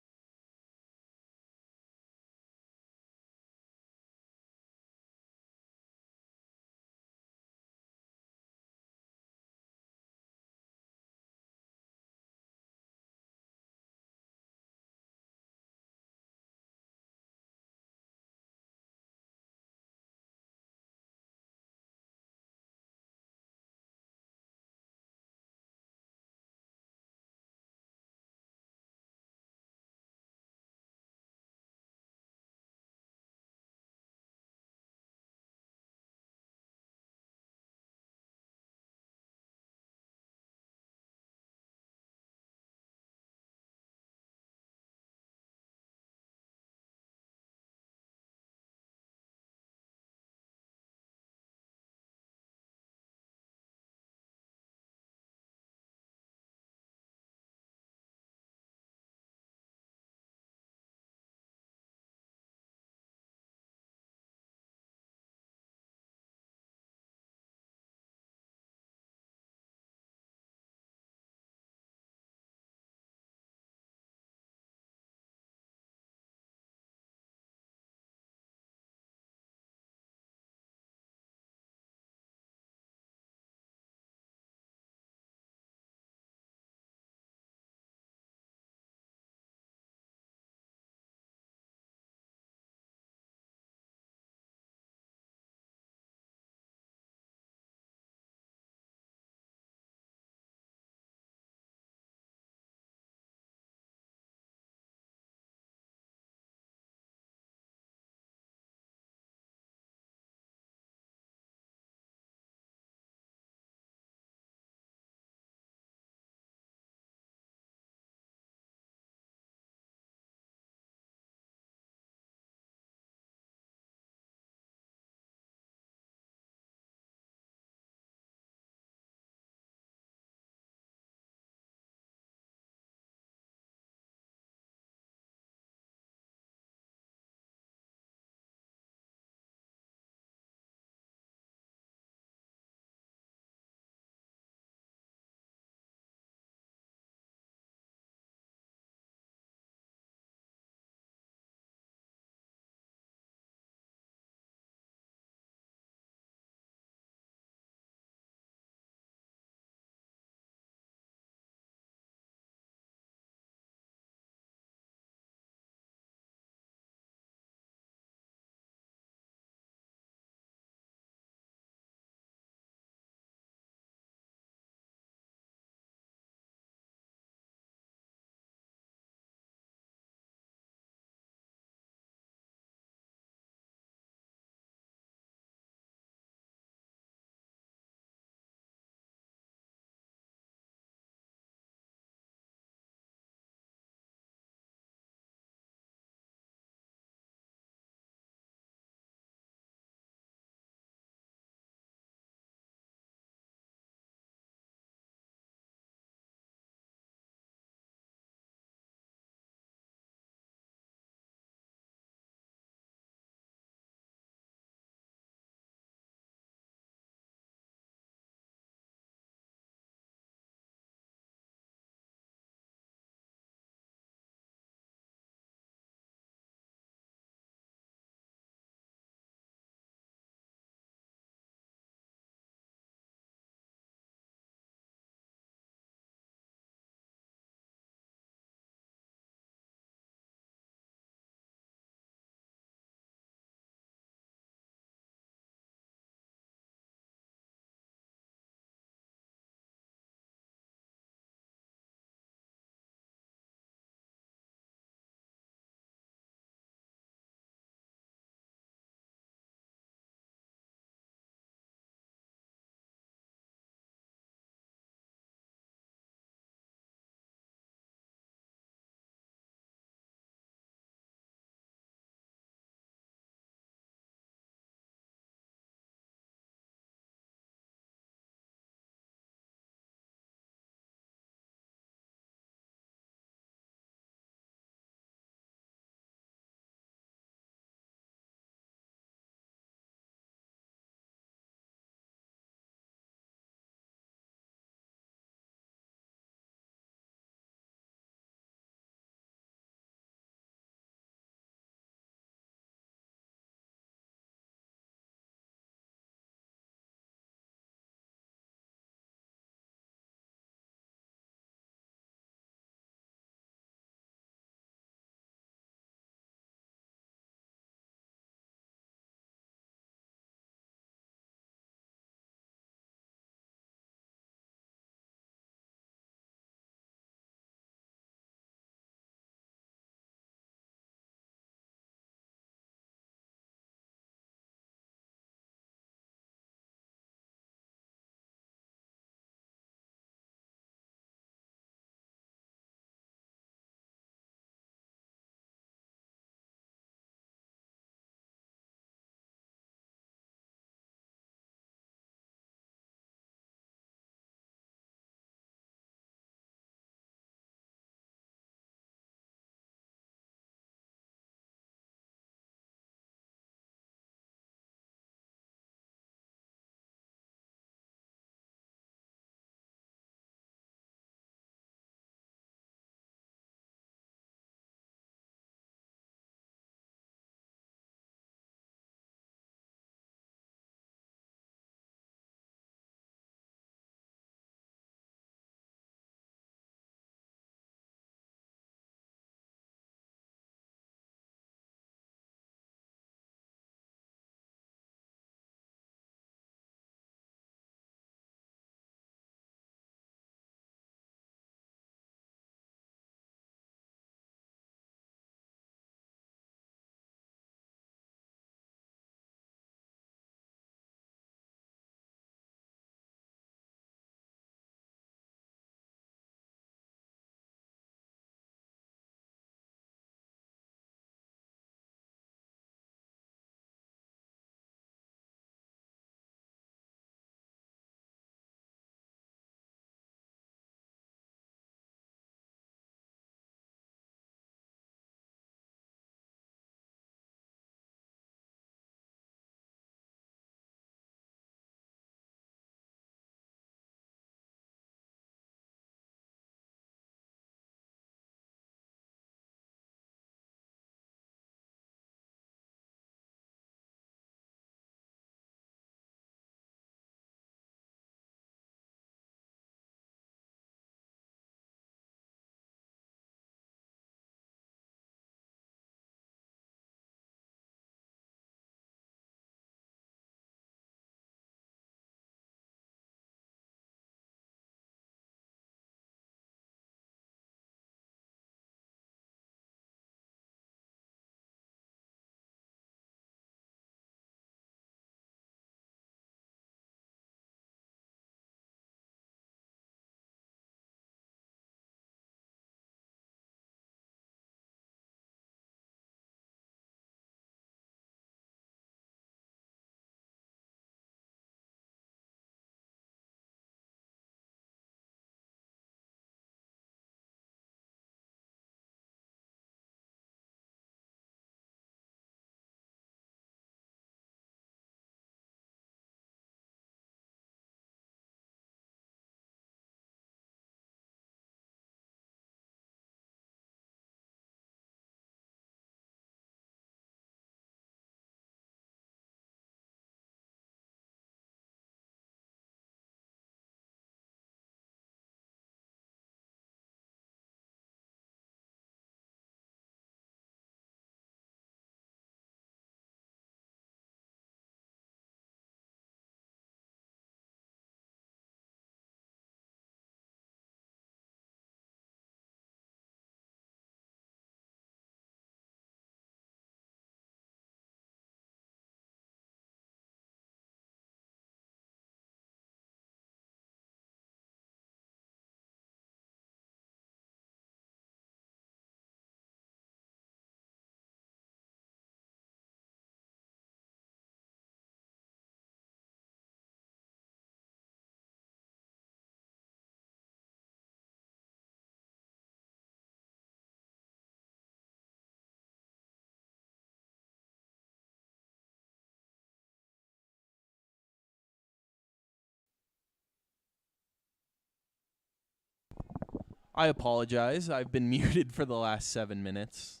A: I apologize. I've been muted for the last 7 minutes.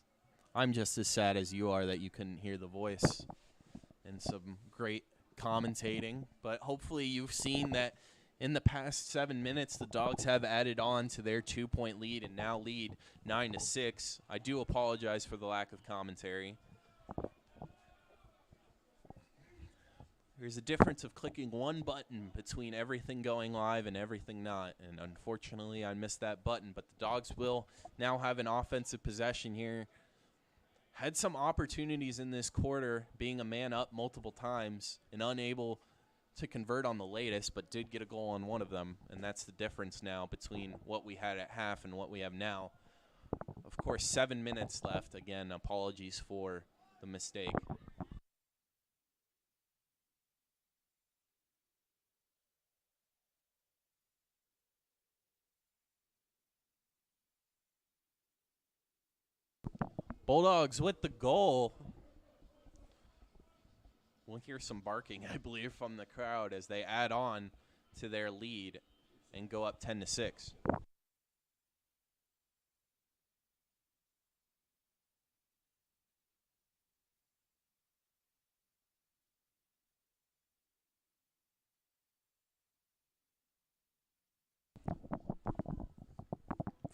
A: I'm just as sad as you are that you couldn't hear the voice and some great commentating. But hopefully you've seen that in the past 7 minutes, the Dogs have added on to their 2-point lead and now lead 9-6. I do apologize for the lack of commentary. There's a difference of clicking one button between everything going live and everything not. And unfortunately, I missed that button. But the Dogs will now have an offensive possession here. Had some opportunities in this quarter, being a man up multiple times and unable to convert on the latest, but did get a goal on one of them. And that's the difference now between what we had at half and what we have now. Of course, 7 minutes left. Again, apologies for the mistake. Bulldogs with the goal. We'll hear some barking, I believe, from the crowd as they add on to their lead and go up 10-6.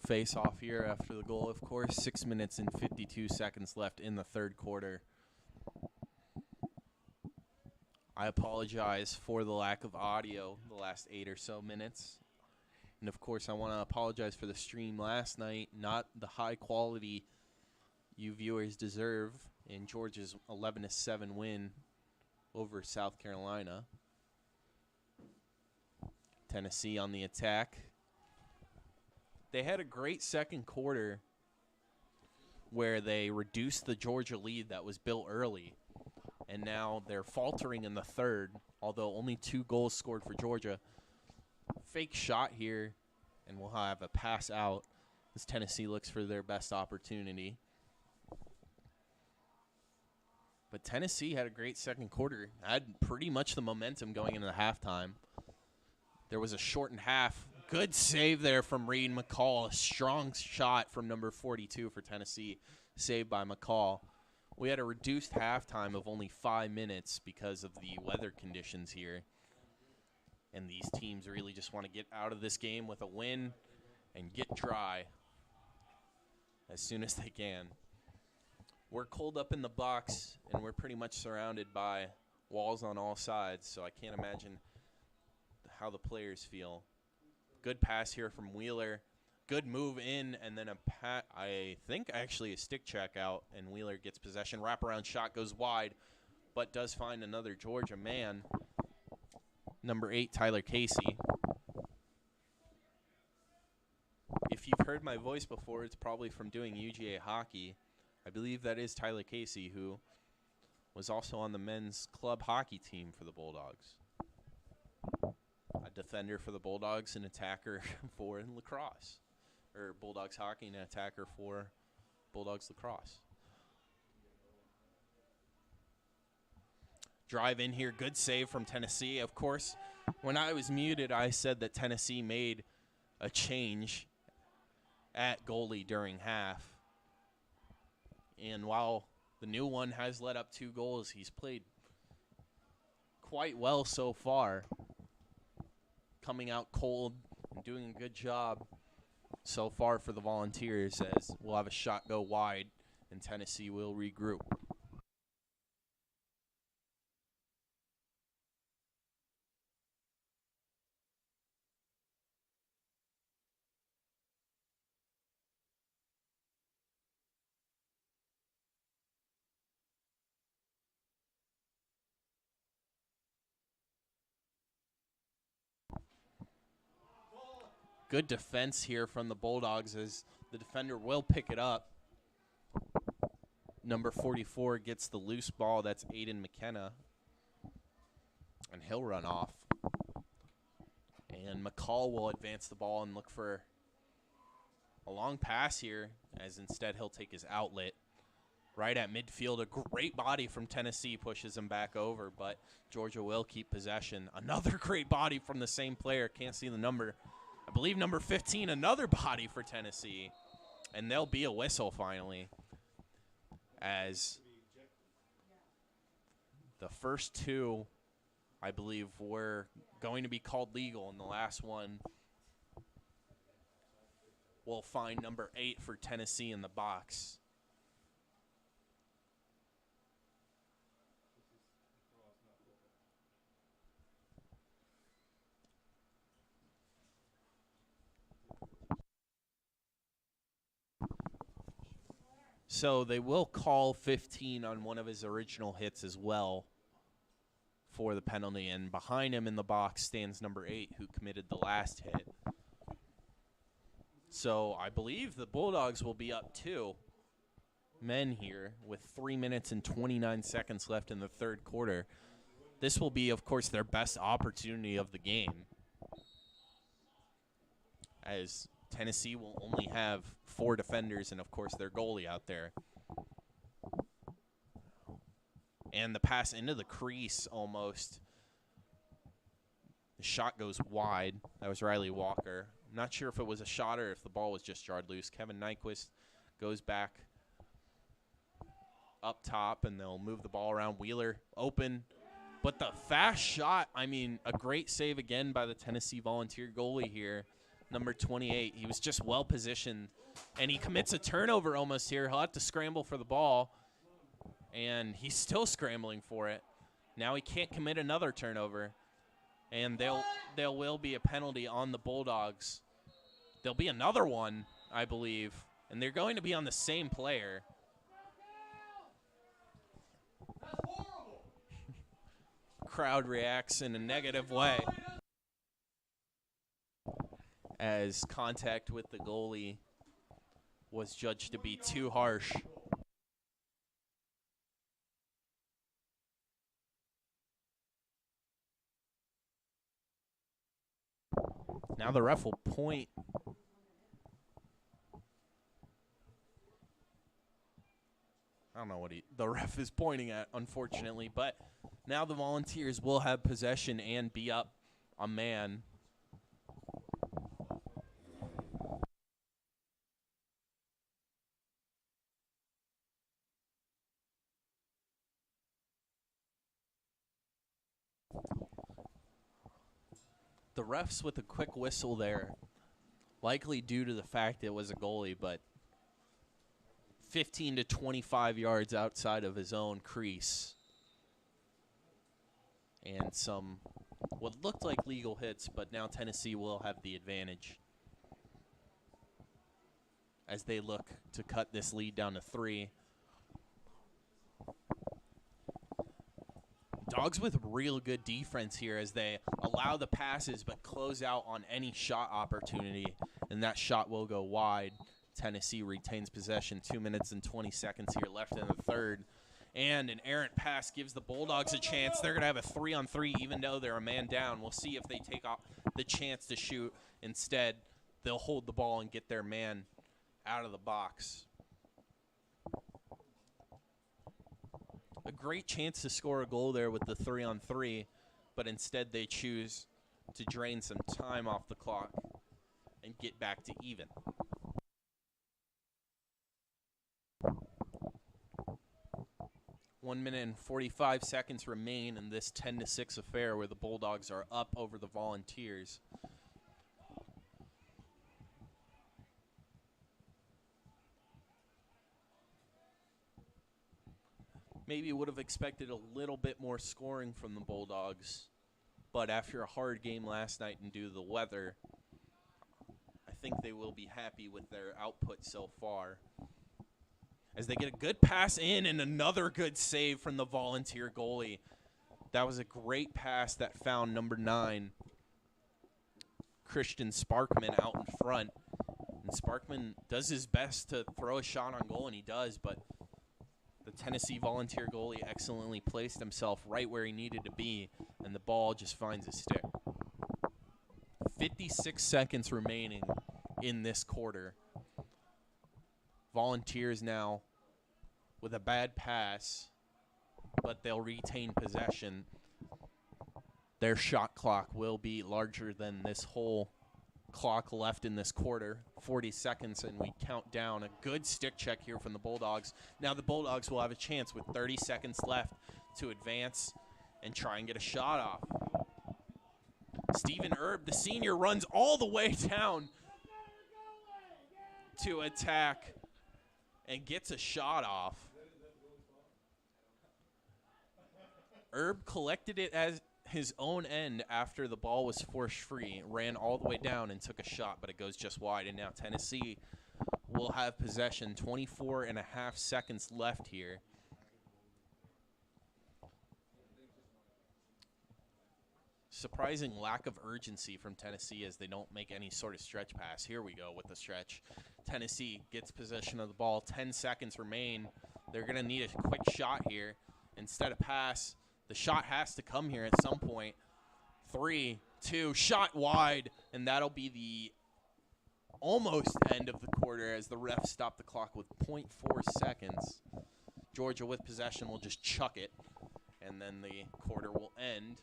A: Face off here after the goal, of course. 6 minutes and 52 seconds left in the third quarter. I apologize for the lack of audio the last 8 or so minutes. And of course, I want to apologize for the stream last night. Not the high quality you viewers deserve in Georgia's 11-7 win over South Carolina. Tennessee on the attack. They had a great second quarter where they reduced the Georgia lead that was built early. And now they're faltering in the third, although only 2 goals scored for Georgia. Fake shot here, and we'll have a pass out as Tennessee looks for their best opportunity. But Tennessee had a great second quarter. Had pretty much the momentum going into the halftime. There was a shortened half. Good save there from Reed McCall. A strong shot from number 42 for Tennessee, saved by McCall. We had a reduced halftime of only 5 minutes because of the weather conditions here. And these teams really just want to get out of this game with a win and get dry as soon as they can. We're cold up in the box, and we're pretty much surrounded by walls on all sides, so I can't imagine how the players feel. Good pass here from Wheeler. Good move in, and then I think actually a stick check out, and Wheeler gets possession. Wraparound shot goes wide, but does find another Georgia man. Number 8, Tyler Casey. If you've heard my voice before, it's probably from doing UGA hockey. I believe that is Tyler Casey, who was also on the men's club hockey team for the Bulldogs. A defender for the Bulldogs, an attacker for Lacrosse. Or Bulldogs hockey, and an attacker for Bulldogs Lacrosse. Drive in here, good save from Tennessee. Of course, when I was muted, I said that Tennessee made a change at goalie during half. And while the new one has let up 2 goals, he's played quite well so far. Coming out cold and doing a good job so far for the Volunteers, as we'll have a shot go wide and Tennessee will regroup. Good defense here from the Bulldogs as the defender will pick it up. Number 44 gets the loose ball. That's Aiden McKenna. And he'll run off. And McCall will advance the ball and look for a long pass here, as instead he'll take his outlet right at midfield. A great body from Tennessee pushes him back over, but Georgia will keep possession. Another great body from the same player. Can't see the number. I believe number 15, another body for Tennessee. And there'll be a whistle finally, as the first two, I believe, were going to be called legal, and the last one will find number 8 for Tennessee in the box. So they will call 15 on one of his original hits as well for the penalty, and behind him in the box stands number 8, who committed the last hit. So I believe the Bulldogs will be up 2 men here with 3 minutes and 29 seconds left in the third quarter. This will be, of course, their best opportunity of the game, as Tennessee will only have 4 defenders and, of course, their goalie out there. And the pass into the crease almost. The shot goes wide. That was Riley Walker. I'm not sure if it was a shot or if the ball was just jarred loose. Kevin Nyquist goes back up top, and they'll move the ball around. Wheeler open. But the fast shot, I mean, a great save again by the Tennessee Volunteer goalie here. Number 28, he was just well positioned, and he commits a turnover almost here. He'll have to scramble for the ball, and he's still scrambling for it. Now he can't commit another turnover, and there will be a penalty on the Bulldogs. There'll be another one, I believe, and they're going to be on the same player. Crowd reacts in a negative way, as contact with the goalie was judged to be too harsh. Now the ref will point. I don't know what the ref is pointing at, unfortunately, but now the Volunteers will have possession and be up a man. The refs with a quick whistle there, likely due to the fact it was a goalie, but 15 to 25 yards outside of his own crease. And some what looked like legal hits, but now Tennessee will have the advantage as they look to cut this lead down to 3. Dawgs with real good defense here as they allow the passes but close out on any shot opportunity, and that shot will go wide. Tennessee retains possession. 2 minutes and 20 seconds here left in the third, and an errant pass gives the Bulldogs a chance. They're going to have a 3-on-3 even though they're a man down. We'll see if they take off the chance to shoot. Instead, they'll hold the ball and get their man out of the box. A great chance to score a goal there with the 3-on-3, but instead they choose to drain some time off the clock and get back to even. One minute and 45 seconds remain in this 10-6 affair where the Bulldogs are up over the Volunteers. Maybe would have expected a little bit more scoring from the Bulldogs, but after a hard game last night and due to the weather, I think they will be happy with their output so far. As they get a good pass in and another good save from the Volunteer goalie. That was a great pass that found number 9, Christian Sparkman, out in front. And Sparkman does his best to throw a shot on goal, and he does, but the Tennessee Volunteer goalie excellently placed himself right where he needed to be, and the ball just finds his stick. 56 seconds remaining in this quarter. Volunteers now with a bad pass, but they'll retain possession. Their shot clock will be larger than this whole clock left in this quarter, 40 seconds, and we count down. A good stick check here from the Bulldogs. Now the Bulldogs will have a chance with 30 seconds left to advance and try and get a shot off. Stephen Erb, the senior, runs all the way down to attack and gets a shot off. Erb collected it as his own end after the ball was forced free, ran all the way down and took a shot, but it goes just wide. And now Tennessee will have possession. 24 and a half seconds left here. Surprising lack of urgency from Tennessee as they don't make any sort of stretch pass. Here we go with the stretch. Tennessee gets possession of the ball. 10 seconds remain. They're going to need a quick shot here. Instead of pass, the shot has to come here at some point. 3, 2, shot wide, and that'll be the almost end of the quarter as the refs stop the clock with 0.4 seconds. Georgia with possession will just chuck it, and then the quarter will end.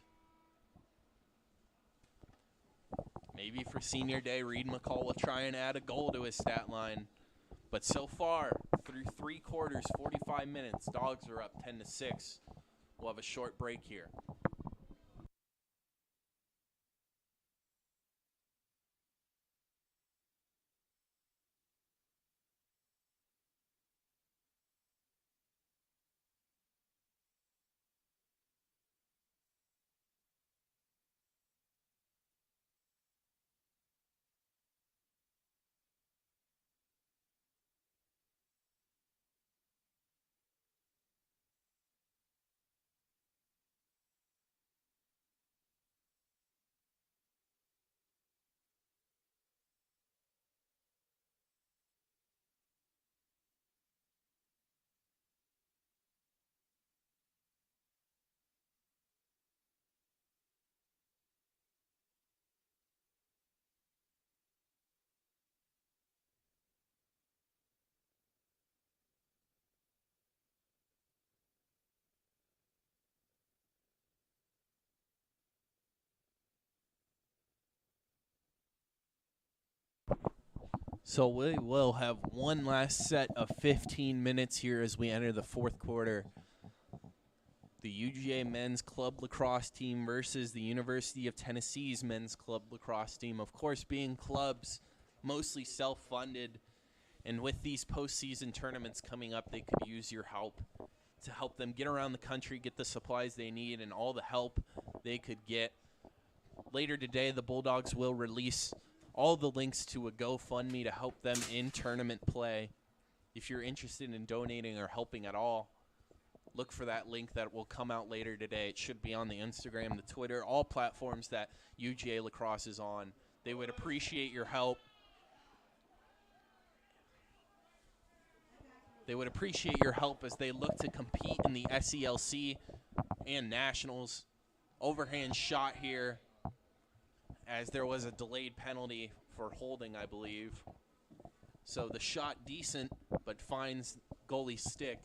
A: Maybe for senior day, Reed McCall will try and add a goal to his stat line. But so far, through 3 quarters, 45 minutes, Dogs are up 10-6. We'll have a short break here. So we will have one last set of 15 minutes here as we enter the fourth quarter. The UGA men's club lacrosse team versus the University of Tennessee's men's club lacrosse team. Of course, being clubs, mostly self-funded, and with these postseason tournaments coming up, they could use your help to help them get around the country, get the supplies they need, and all the help they could get. Later today, the Bulldogs will release all the links to a GoFundMe to help them in tournament play. If you're interested in donating or helping at all, look for that link that will come out later today. It should be on the Instagram, the Twitter, all platforms that UGA Lacrosse is on. They would appreciate your help. They would appreciate your help as they look to compete in the SELC and Nationals. Overhand shot here, as there was a delayed penalty for holding, I believe. So the shot decent, but finds goalie's stick.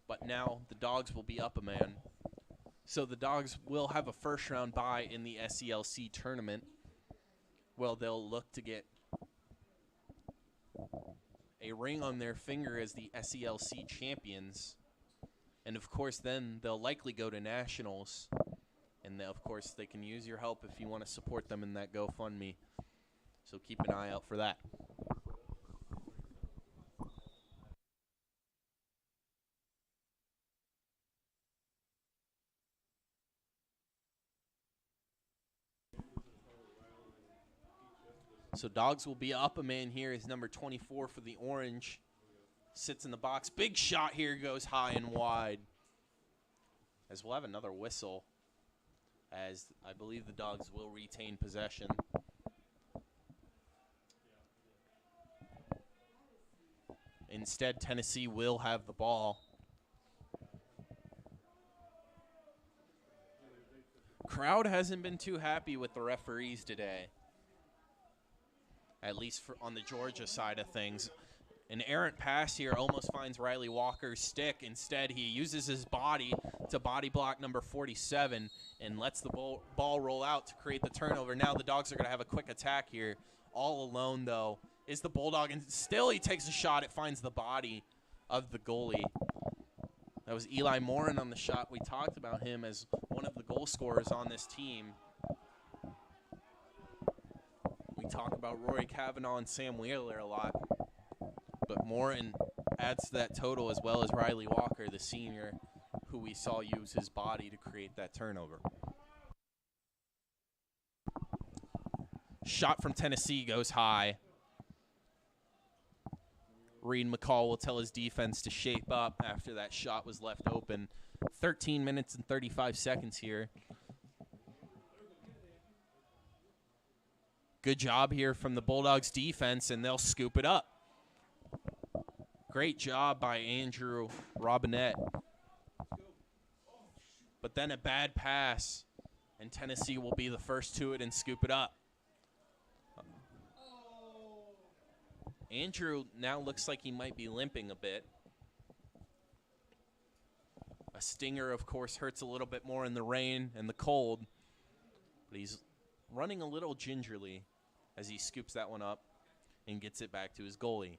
A: But now the Dogs will be up a man. So the Dogs will have a first-round bye in the SELC tournament. Well, they'll look to get a ring on their finger as the SELC champions. And, of course, then they'll likely go to Nationals. And, of course, they can use your help if you want to support them in that GoFundMe. So keep an eye out for that. So Dawgs will be up a man here. Is number 24 for the Orange. Sits in the box. Big shot here, goes high and wide. As we'll have another whistle, as I believe the Dogs will retain possession. Instead, Tennessee will have the ball. Crowd hasn't been too happy with the referees today, at least on the Georgia side of things. An errant pass here almost finds Riley Walker's stick. Instead, he uses his body to body block number 47 and lets the ball roll out to create the turnover. Now the Dogs are going to have a quick attack here All alone, though, is the Bulldog, and still he takes a shot. It finds the body of the goalie. That was Eli Morin on the shot. We talked about him as one of the goal scorers on this team. We talk about Rory Cavanaugh and Sam Wheeler a lot, but Morin adds to that total, as well as Riley Walker, the senior, who we saw use his body to create that turnover. Shot from Tennessee goes high. Reed McCall will tell his defense to shape up after that shot was left open. 13 minutes and 35 seconds here. Good job here from the Bulldogs defense, and they'll scoop it up. Great job by Andrew Robinette. But then a bad pass, and Tennessee will be the first to it and scoop it up. Andrew now looks like he might be limping a bit. A stinger, of course, hurts a little bit more in the rain and the cold, but he's running a little gingerly as he scoops that one up and gets it back to his goalie.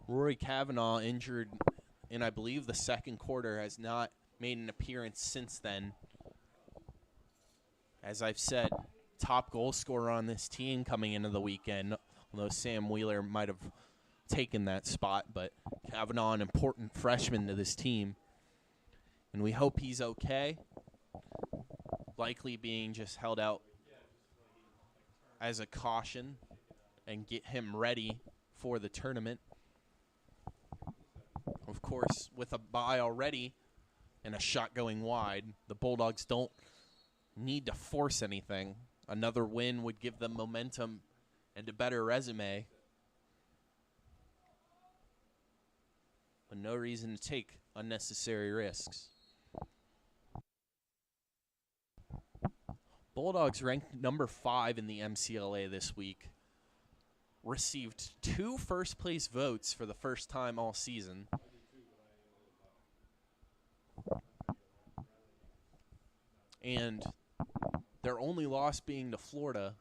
A: Rory Cavanaugh, injured in, I believe, the second quarter, has not made an appearance since then. As I've said, top goal scorer on this team coming into the weekend, although Sam Wheeler might have taken that spot, but Cavanaugh, an important freshman to this team. And we hope he's okay, likely being just held out as a caution and get him ready for the tournament. Of course, with a bye already and a shot going wide, the Bulldogs don't need to force anything. Another win would give them momentum and a better resume, but no reason to take unnecessary risks. Bulldogs, ranked number 5 in the MCLA this week, received 2 first-place votes for the first time all season. And their only loss being to Florida.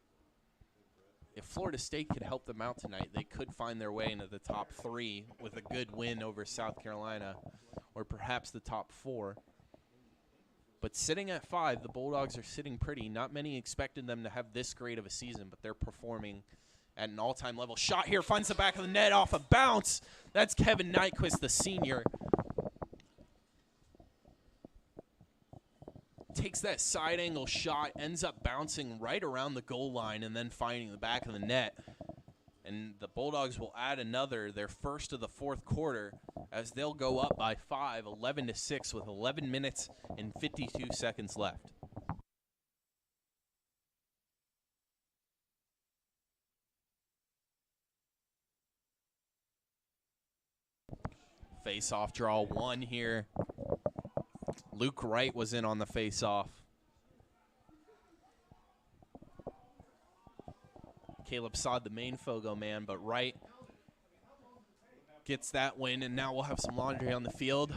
A: If Florida State could help them out tonight, they could find their way into the top 3 with a good win over South Carolina, or perhaps the top 4. But sitting at 5, the Bulldogs are sitting pretty. Not many expected them to have this great of a season, but they're performing at an all-time level. Shot here, finds the back of the net off a bounce. That's Kevin Nyquist, the senior. Takes that side angle shot, ends up bouncing right around the goal line and then finding the back of the net. And the Bulldogs will add another, their first of the fourth quarter, as they'll go up by 5, 11-6, with 11 minutes and 52 seconds left. Face-off draw 1 here. Luke Wright was in on the face-off. Caleb Sod, the main Fogo man, but Wright gets that win, and now we'll have some laundry on the field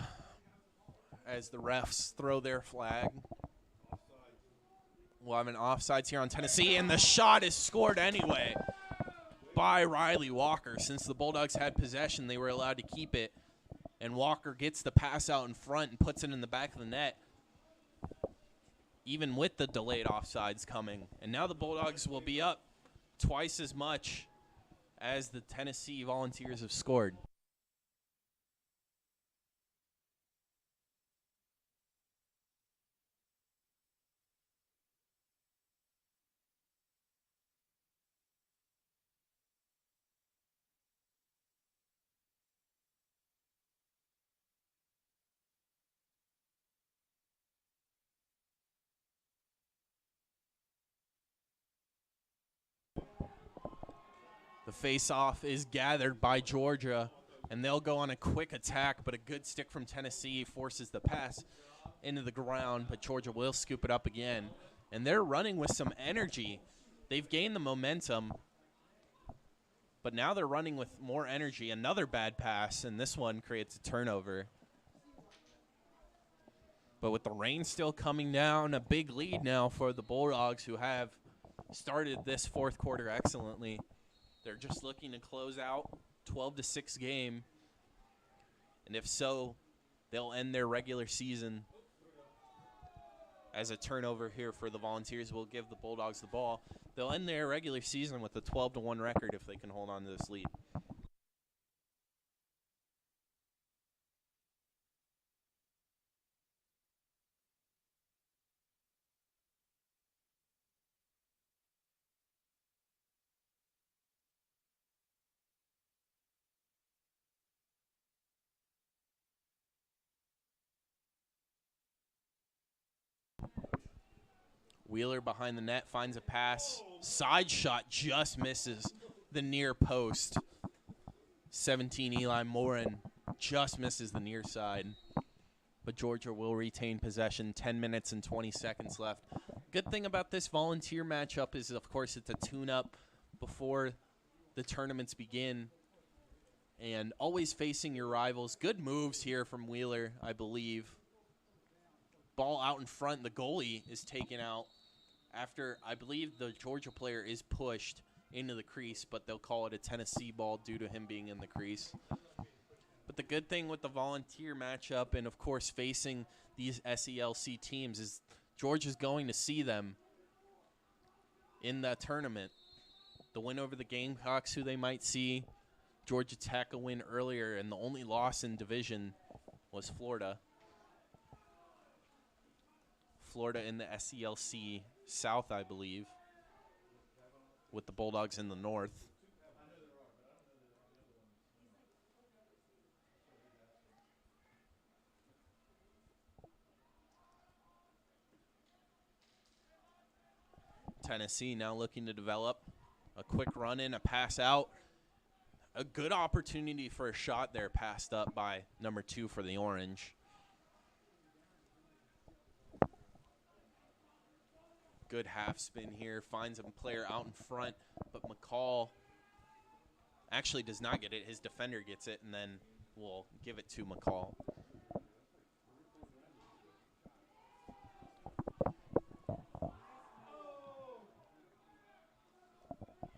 A: as the refs throw their flag. We'll have an offsides here on Tennessee, and the shot is scored anyway by Riley Walker. Since the Bulldogs had possession, they were allowed to keep it. And Walker gets the pass out in front and puts it in the back of the net, even with the delayed offsides coming. And now the Bulldogs will be up twice as much as the Tennessee Volunteers have scored. The face-off is gathered by Georgia, and they'll go on a quick attack, but a good stick from Tennessee forces the pass into the ground, but Georgia will scoop it up again. And they're running with some energy. They've gained the momentum, but now they're running with more energy. Another bad pass, and this one creates a turnover. But with the rain still coming down, a big lead now for the Bulldogs, who have started this fourth quarter excellently. They're just looking to close out 12-6 game. And if so, they'll end their regular season as a turnover here for the Volunteers. Will give the Bulldogs the ball. They'll end their regular season with a 12-1 record if they can hold on to this lead. Wheeler behind the net finds a pass. Side shot just misses the near post. 17 Eli Morin just misses the near side. But Georgia will retain possession. 10 minutes and 20 seconds left. Good thing about this Volunteer matchup is, of course, it's a tune-up before the tournaments begin. And always facing your rivals. Good moves here from Wheeler, I believe. Ball out in front. The goalie is taken out after, I believe, the Georgia player is pushed into the crease, but they'll call it a Tennessee ball due to him being in the crease. But the good thing with the Volunteer matchup and, of course, facing these SELC teams is Georgia's going to see them in that tournament. The win over the Gamecocks, who they might see. Georgia Tech a win earlier, and the only loss in division was Florida. Florida in the SELC South, I believe, with the Bulldogs in the North. Tennessee now looking to develop a quick run in, a pass out. A good opportunity for a shot there, passed up by number 2 for the Orange. Good half spin here, finds a player out in front, but McCall actually does not get it. His defender gets it, and then we'll give it to McCall.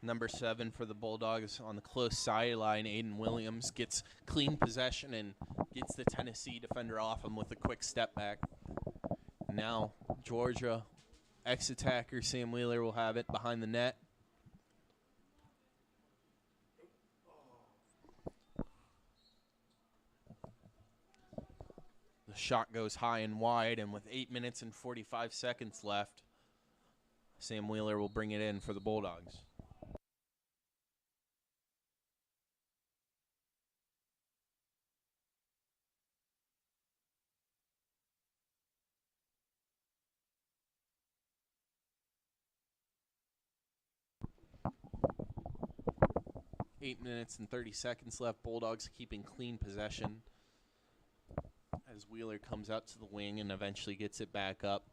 A: Number 7 for the Bulldogs on the close sideline, Aiden Williams gets clean possession and gets the Tennessee defender off him with a quick step back. Now Georgia ex-attacker Sam Wheeler will have it behind the net. The shot goes high and wide, and with 8 minutes and 45 seconds left, Sam Wheeler will bring it in for the Bulldogs. Eight minutes and 30 seconds left. Bulldogs keeping clean possession as Wheeler comes out to the wing and eventually gets it back up.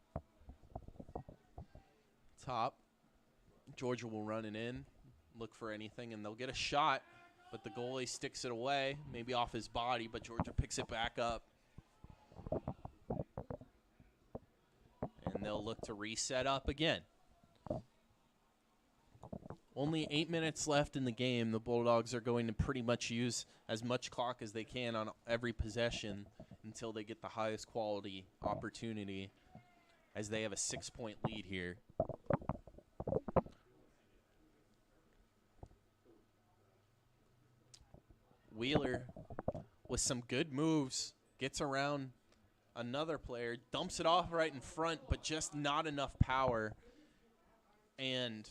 A: Top. Georgia will run it in, look for anything, and they'll get a shot, but the goalie sticks it away, maybe off his body, but Georgia picks it back up. And they'll look to reset up again. Only 8 minutes left in the game. The Bulldogs are going to pretty much use as much clock as they can on every possession until they get the highest quality opportunity, as they have a 6-point lead here. Wheeler, with some good moves, gets around another player, dumps it off right in front, but just not enough power. And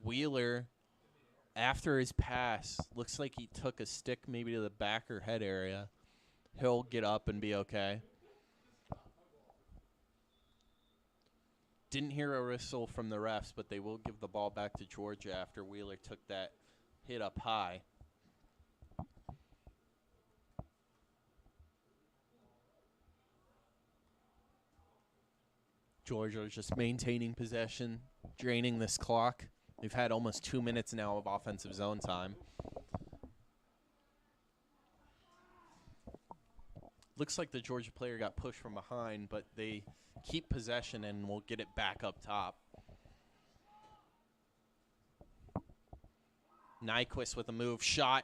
A: Wheeler, after his pass, looks like he took a stick maybe to the back or head area. He'll get up and be okay. Didn't hear a whistle from the refs, but they will give the ball back to Georgia after Wheeler took that hit up high. Georgia is just maintaining possession, draining this clock. We've had almost 2 minutes now of offensive zone time. Looks like the Georgia player got pushed from behind, but they keep possession and will get it back up top. Nyquist with a move. Shot.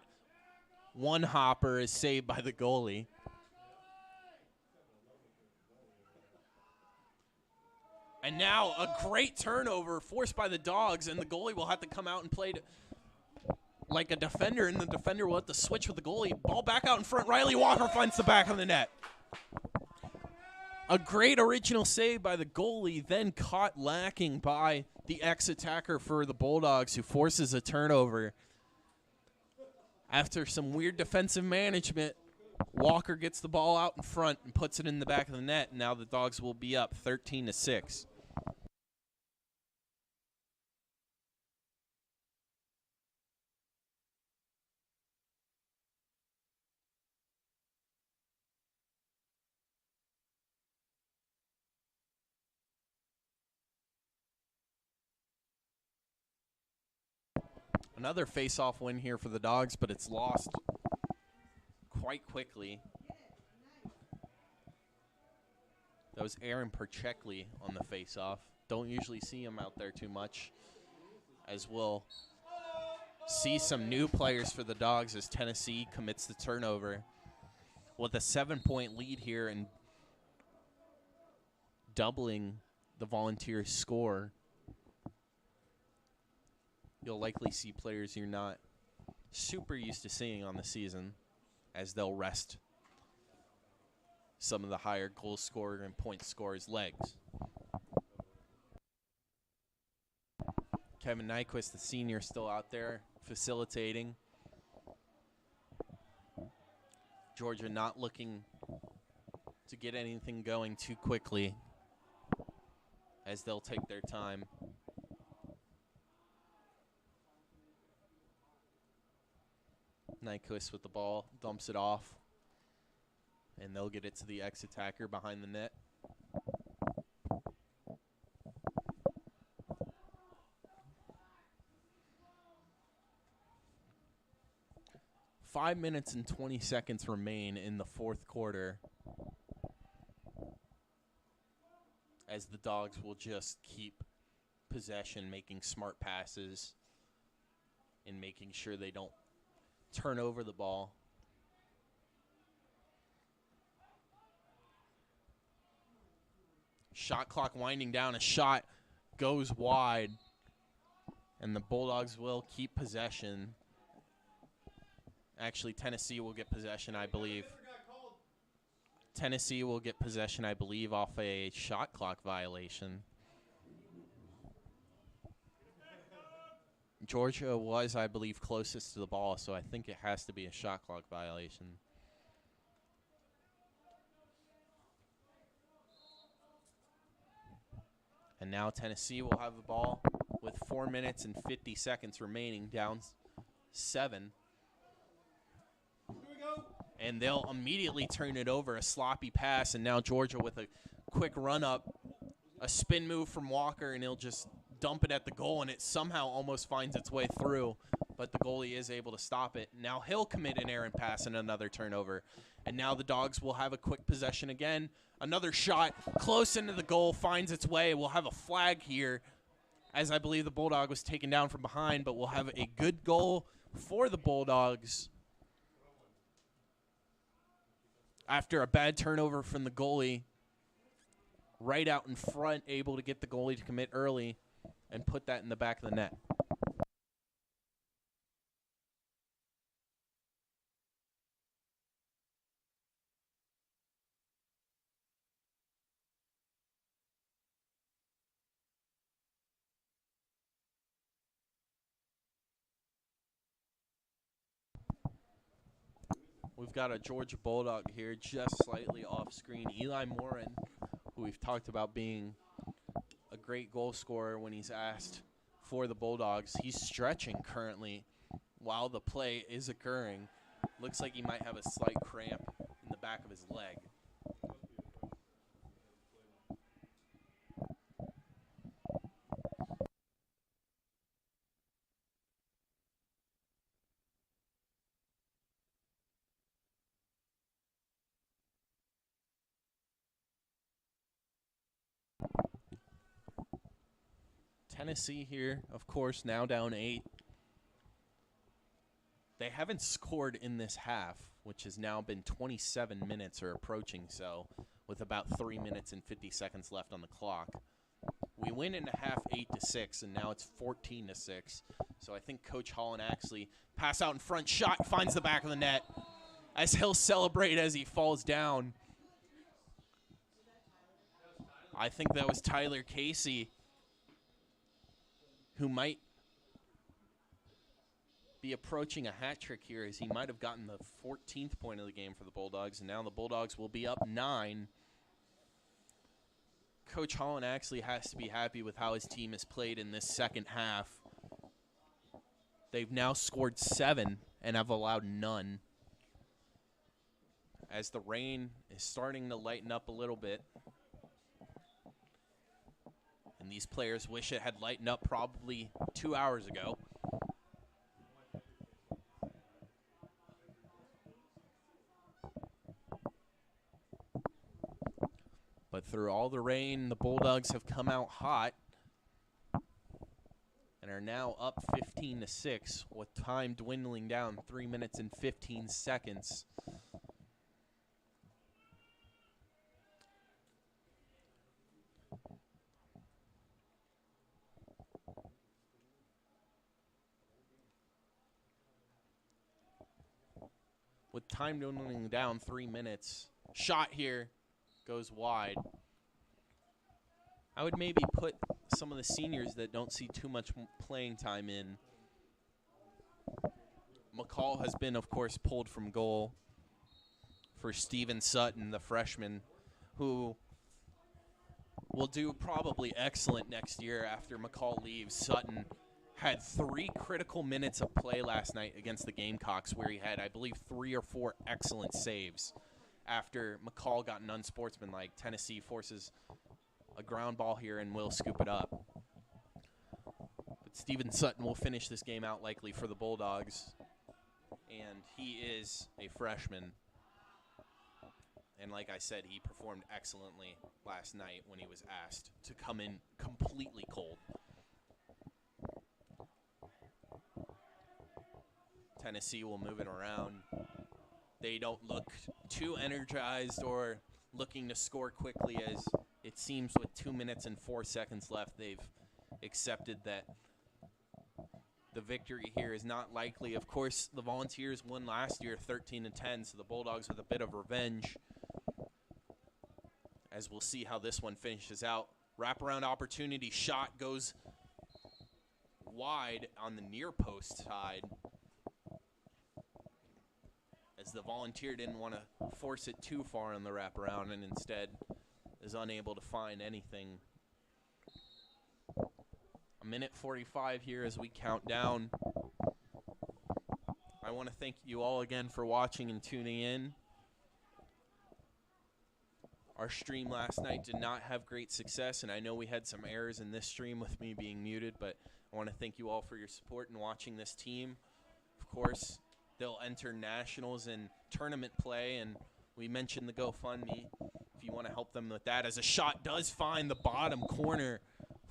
A: One hopper is saved by the goalie. And now a great turnover forced by the Dawgs, and the goalie will have to come out and play like a defender, and the defender will have to switch with the goalie. Ball back out in front. Riley Walker finds the back of the net. A great original save by the goalie, then caught lacking by the ex-attacker for the Bulldogs, who forces a turnover. After some weird defensive management, Walker gets the ball out in front and puts it in the back of the net. Now the Dawgs will be up 13-6. Another face-off win here for the Dawgs, but it's lost quite quickly. That was Aaron Perchekli on the face-off. Don't usually see him out there too much, as we'll see some new players for the Dawgs as Tennessee commits the turnover with a 7-point lead here and doubling the Volunteers' score. You'll likely see players you're not super used to seeing on the season, as they'll rest some of the higher goal scorer and point scorers' legs. Kevin Nyquist, the senior, still out there facilitating. Georgia not looking to get anything going too quickly, as they'll take their time. Nyquist with the ball, dumps it off, and they'll get it to the ex-attacker behind the net. Five minutes and 20 seconds remain in the fourth quarter, as the Dawgs will just keep possession, making smart passes and making sure they don't turn over the ball. Shot clock winding down. A shot goes wide, and the Bulldogs will keep possession. Actually, Tennessee will get possession, I believe. Tennessee will get possession, I believe, off a shot clock violation. Georgia was, I believe, closest to the ball, so I think it has to be a shot clock violation. And now Tennessee will have the ball with 4 minutes and 50 seconds remaining, down 7. And they'll immediately turn it over, a sloppy pass, and now Georgia with a quick run-up, a spin move from Walker, and he'll just dump it at the goal, and it somehow almost finds its way through, but the goalie is able to stop it. Now he'll commit an errant pass and another turnover, and now the Dawgs will have a quick possession again. Another shot close into the goal finds its way. We'll have a flag here, as I believe the Bulldog was taken down from behind, but we'll have a good goal for the Bulldogs after a bad turnover from the goalie. Right out in front, able to get the goalie to commit early and put that in the back of the net. We've got a Georgia Bulldog here just slightly off screen. Eli Morin, who we've talked about being a great goal scorer when he's asked for the Bulldogs. He's stretching currently while the play is occurring. Looks like he might have a slight cramp in the back of his leg. Tennessee here, of course, now down 8. They haven't scored in this half, which has now been 27 minutes or approaching so, with about 3 minutes and 50 seconds left on the clock. We win in a half 8-6, and now it's 14-6. So I think Coach Holland actually pass out in front, shot, finds the back of the net as he'll celebrate as he falls down. I think that was Tyler Casey, who might be approaching a hat trick here, as he might have gotten the 14th point of the game for the Bulldogs, and now the Bulldogs will be up 9. Coach Holland actually has to be happy with how his team has played in this second half. They've now scored 7 and have allowed none, as the rain is starting to lighten up a little bit. And these players wish it had lightened up probably 2 hours ago. But through all the rain, the Bulldogs have come out hot and are now up 15-6 with time dwindling down 3 minutes and 15 seconds. With time dwindling down 3 minutes, shot here goes wide. I would maybe put some of the seniors that don't see too much playing time in. McCall has been, of course, pulled from goal for Steven Sutton, the freshman, who will do probably excellent next year after McCall leaves. Sutton had 3 critical minutes of play last night against the Gamecocks, where he had, I believe, 3 or 4 excellent saves. After McCall got an unsportsmanlike, Tennessee forces a ground ball here and will scoop it up. But Steven Sutton will finish this game out likely for the Bulldogs, and he is a freshman. And like I said, he performed excellently last night when he was asked to come in completely cold. Tennessee will move it around. They don't look too energized or looking to score quickly, as it seems with 2 minutes and 4 seconds left, they've accepted that the victory here is not likely. Of course, the Volunteers won last year 13-10, so the Bulldogs with a bit of revenge, as we'll see how this one finishes out. Wraparound opportunity, shot goes wide on the near post side, as the Volunteer didn't want to force it too far on the wraparound and instead is unable to find anything. A minute 45 here as we count down. I want to thank you all again for watching and tuning in. Our stream last night did not have great success, and I know we had some errors in this stream with me being muted, but I want to thank you all for your support in watching this team. Of course, they'll enter nationals and tournament play, and we mentioned the GoFundMe if you want to help them with that, as a shot does find the bottom corner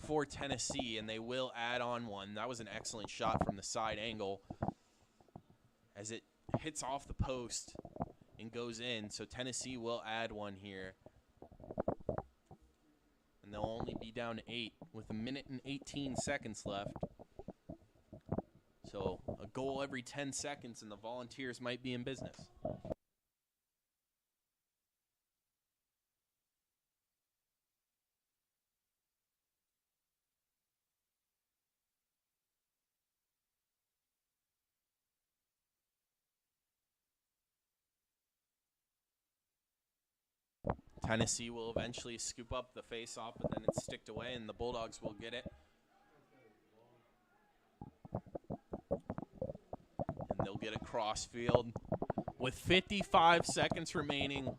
A: for Tennessee, and they will add on one. That was an excellent shot from the side angle as it hits off the post and goes in, so Tennessee will add one here. And they'll only be down 8 with 1 minute and 18 seconds left. So a goal every 10 seconds, and the Volunteers might be in business. Tennessee will eventually scoop up the face-off, but then it's sticked away, and the Bulldogs will get it. And they'll get it cross field. With 55 seconds remaining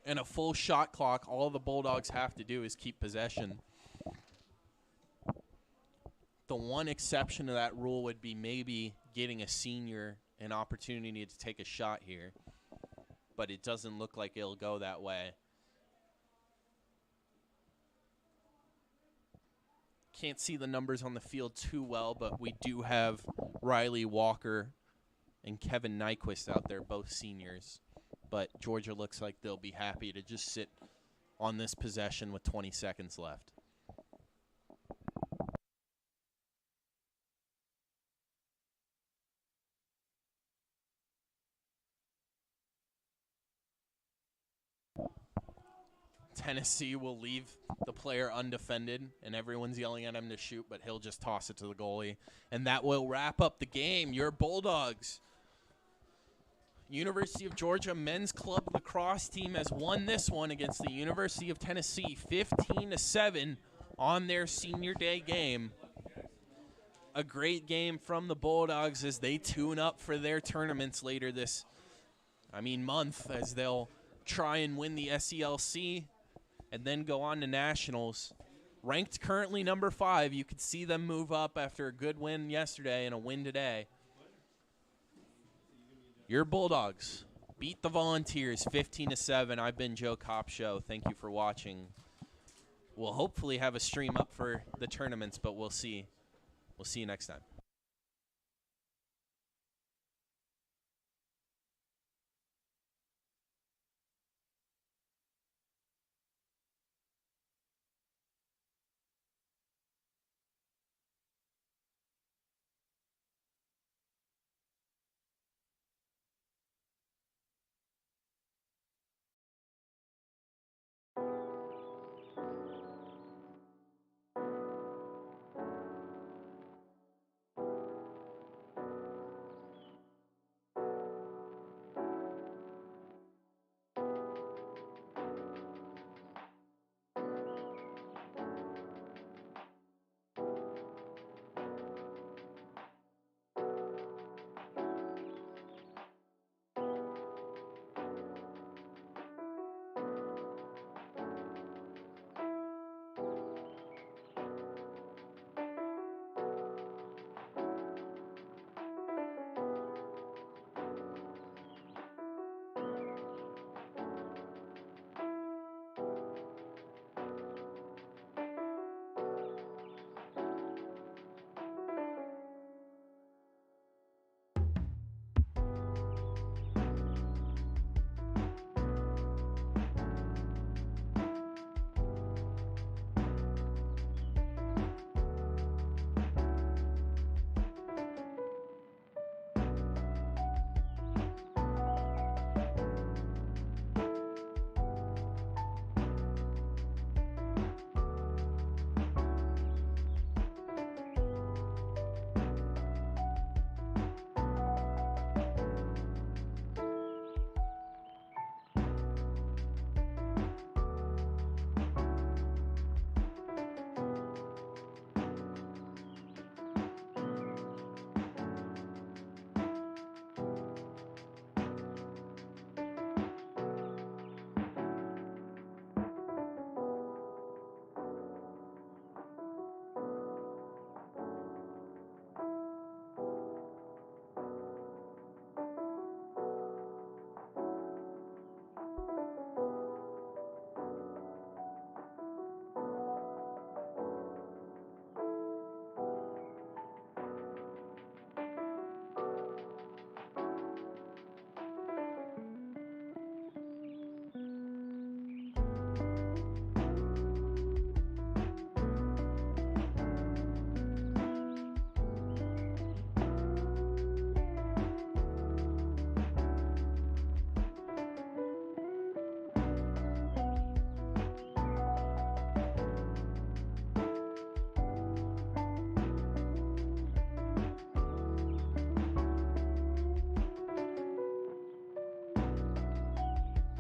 A: and a full shot clock, all the Bulldogs have to do is keep possession. The one exception to that rule would be maybe getting a senior an opportunity to take a shot here, but it doesn't look like it'll go that way. Can't see the numbers on the field too well, but we do have Riley Walker and Kevin Nyquist out there, both seniors. But Georgia looks like they'll be happy to just sit on this possession with 20 seconds left. Tennessee will leave the player undefended, and everyone's yelling at him to shoot, but he'll just toss it to the goalie. And that will wrap up the game. Your Bulldogs. University of Georgia men's club lacrosse team has won this one against the University of Tennessee 15-7 on their senior day game. A great game from the Bulldogs as they tune up for their tournaments later this month, as they'll try and win the SELC and then go on to nationals. Ranked currently number 5. You could see them move up after a good win yesterday and a win today. Your Bulldogs beat the Volunteers 15-7. I've been Joe Kopsho. Thank you for watching. We'll hopefully have a stream up for the tournaments, but we'll see. We'll see you next time.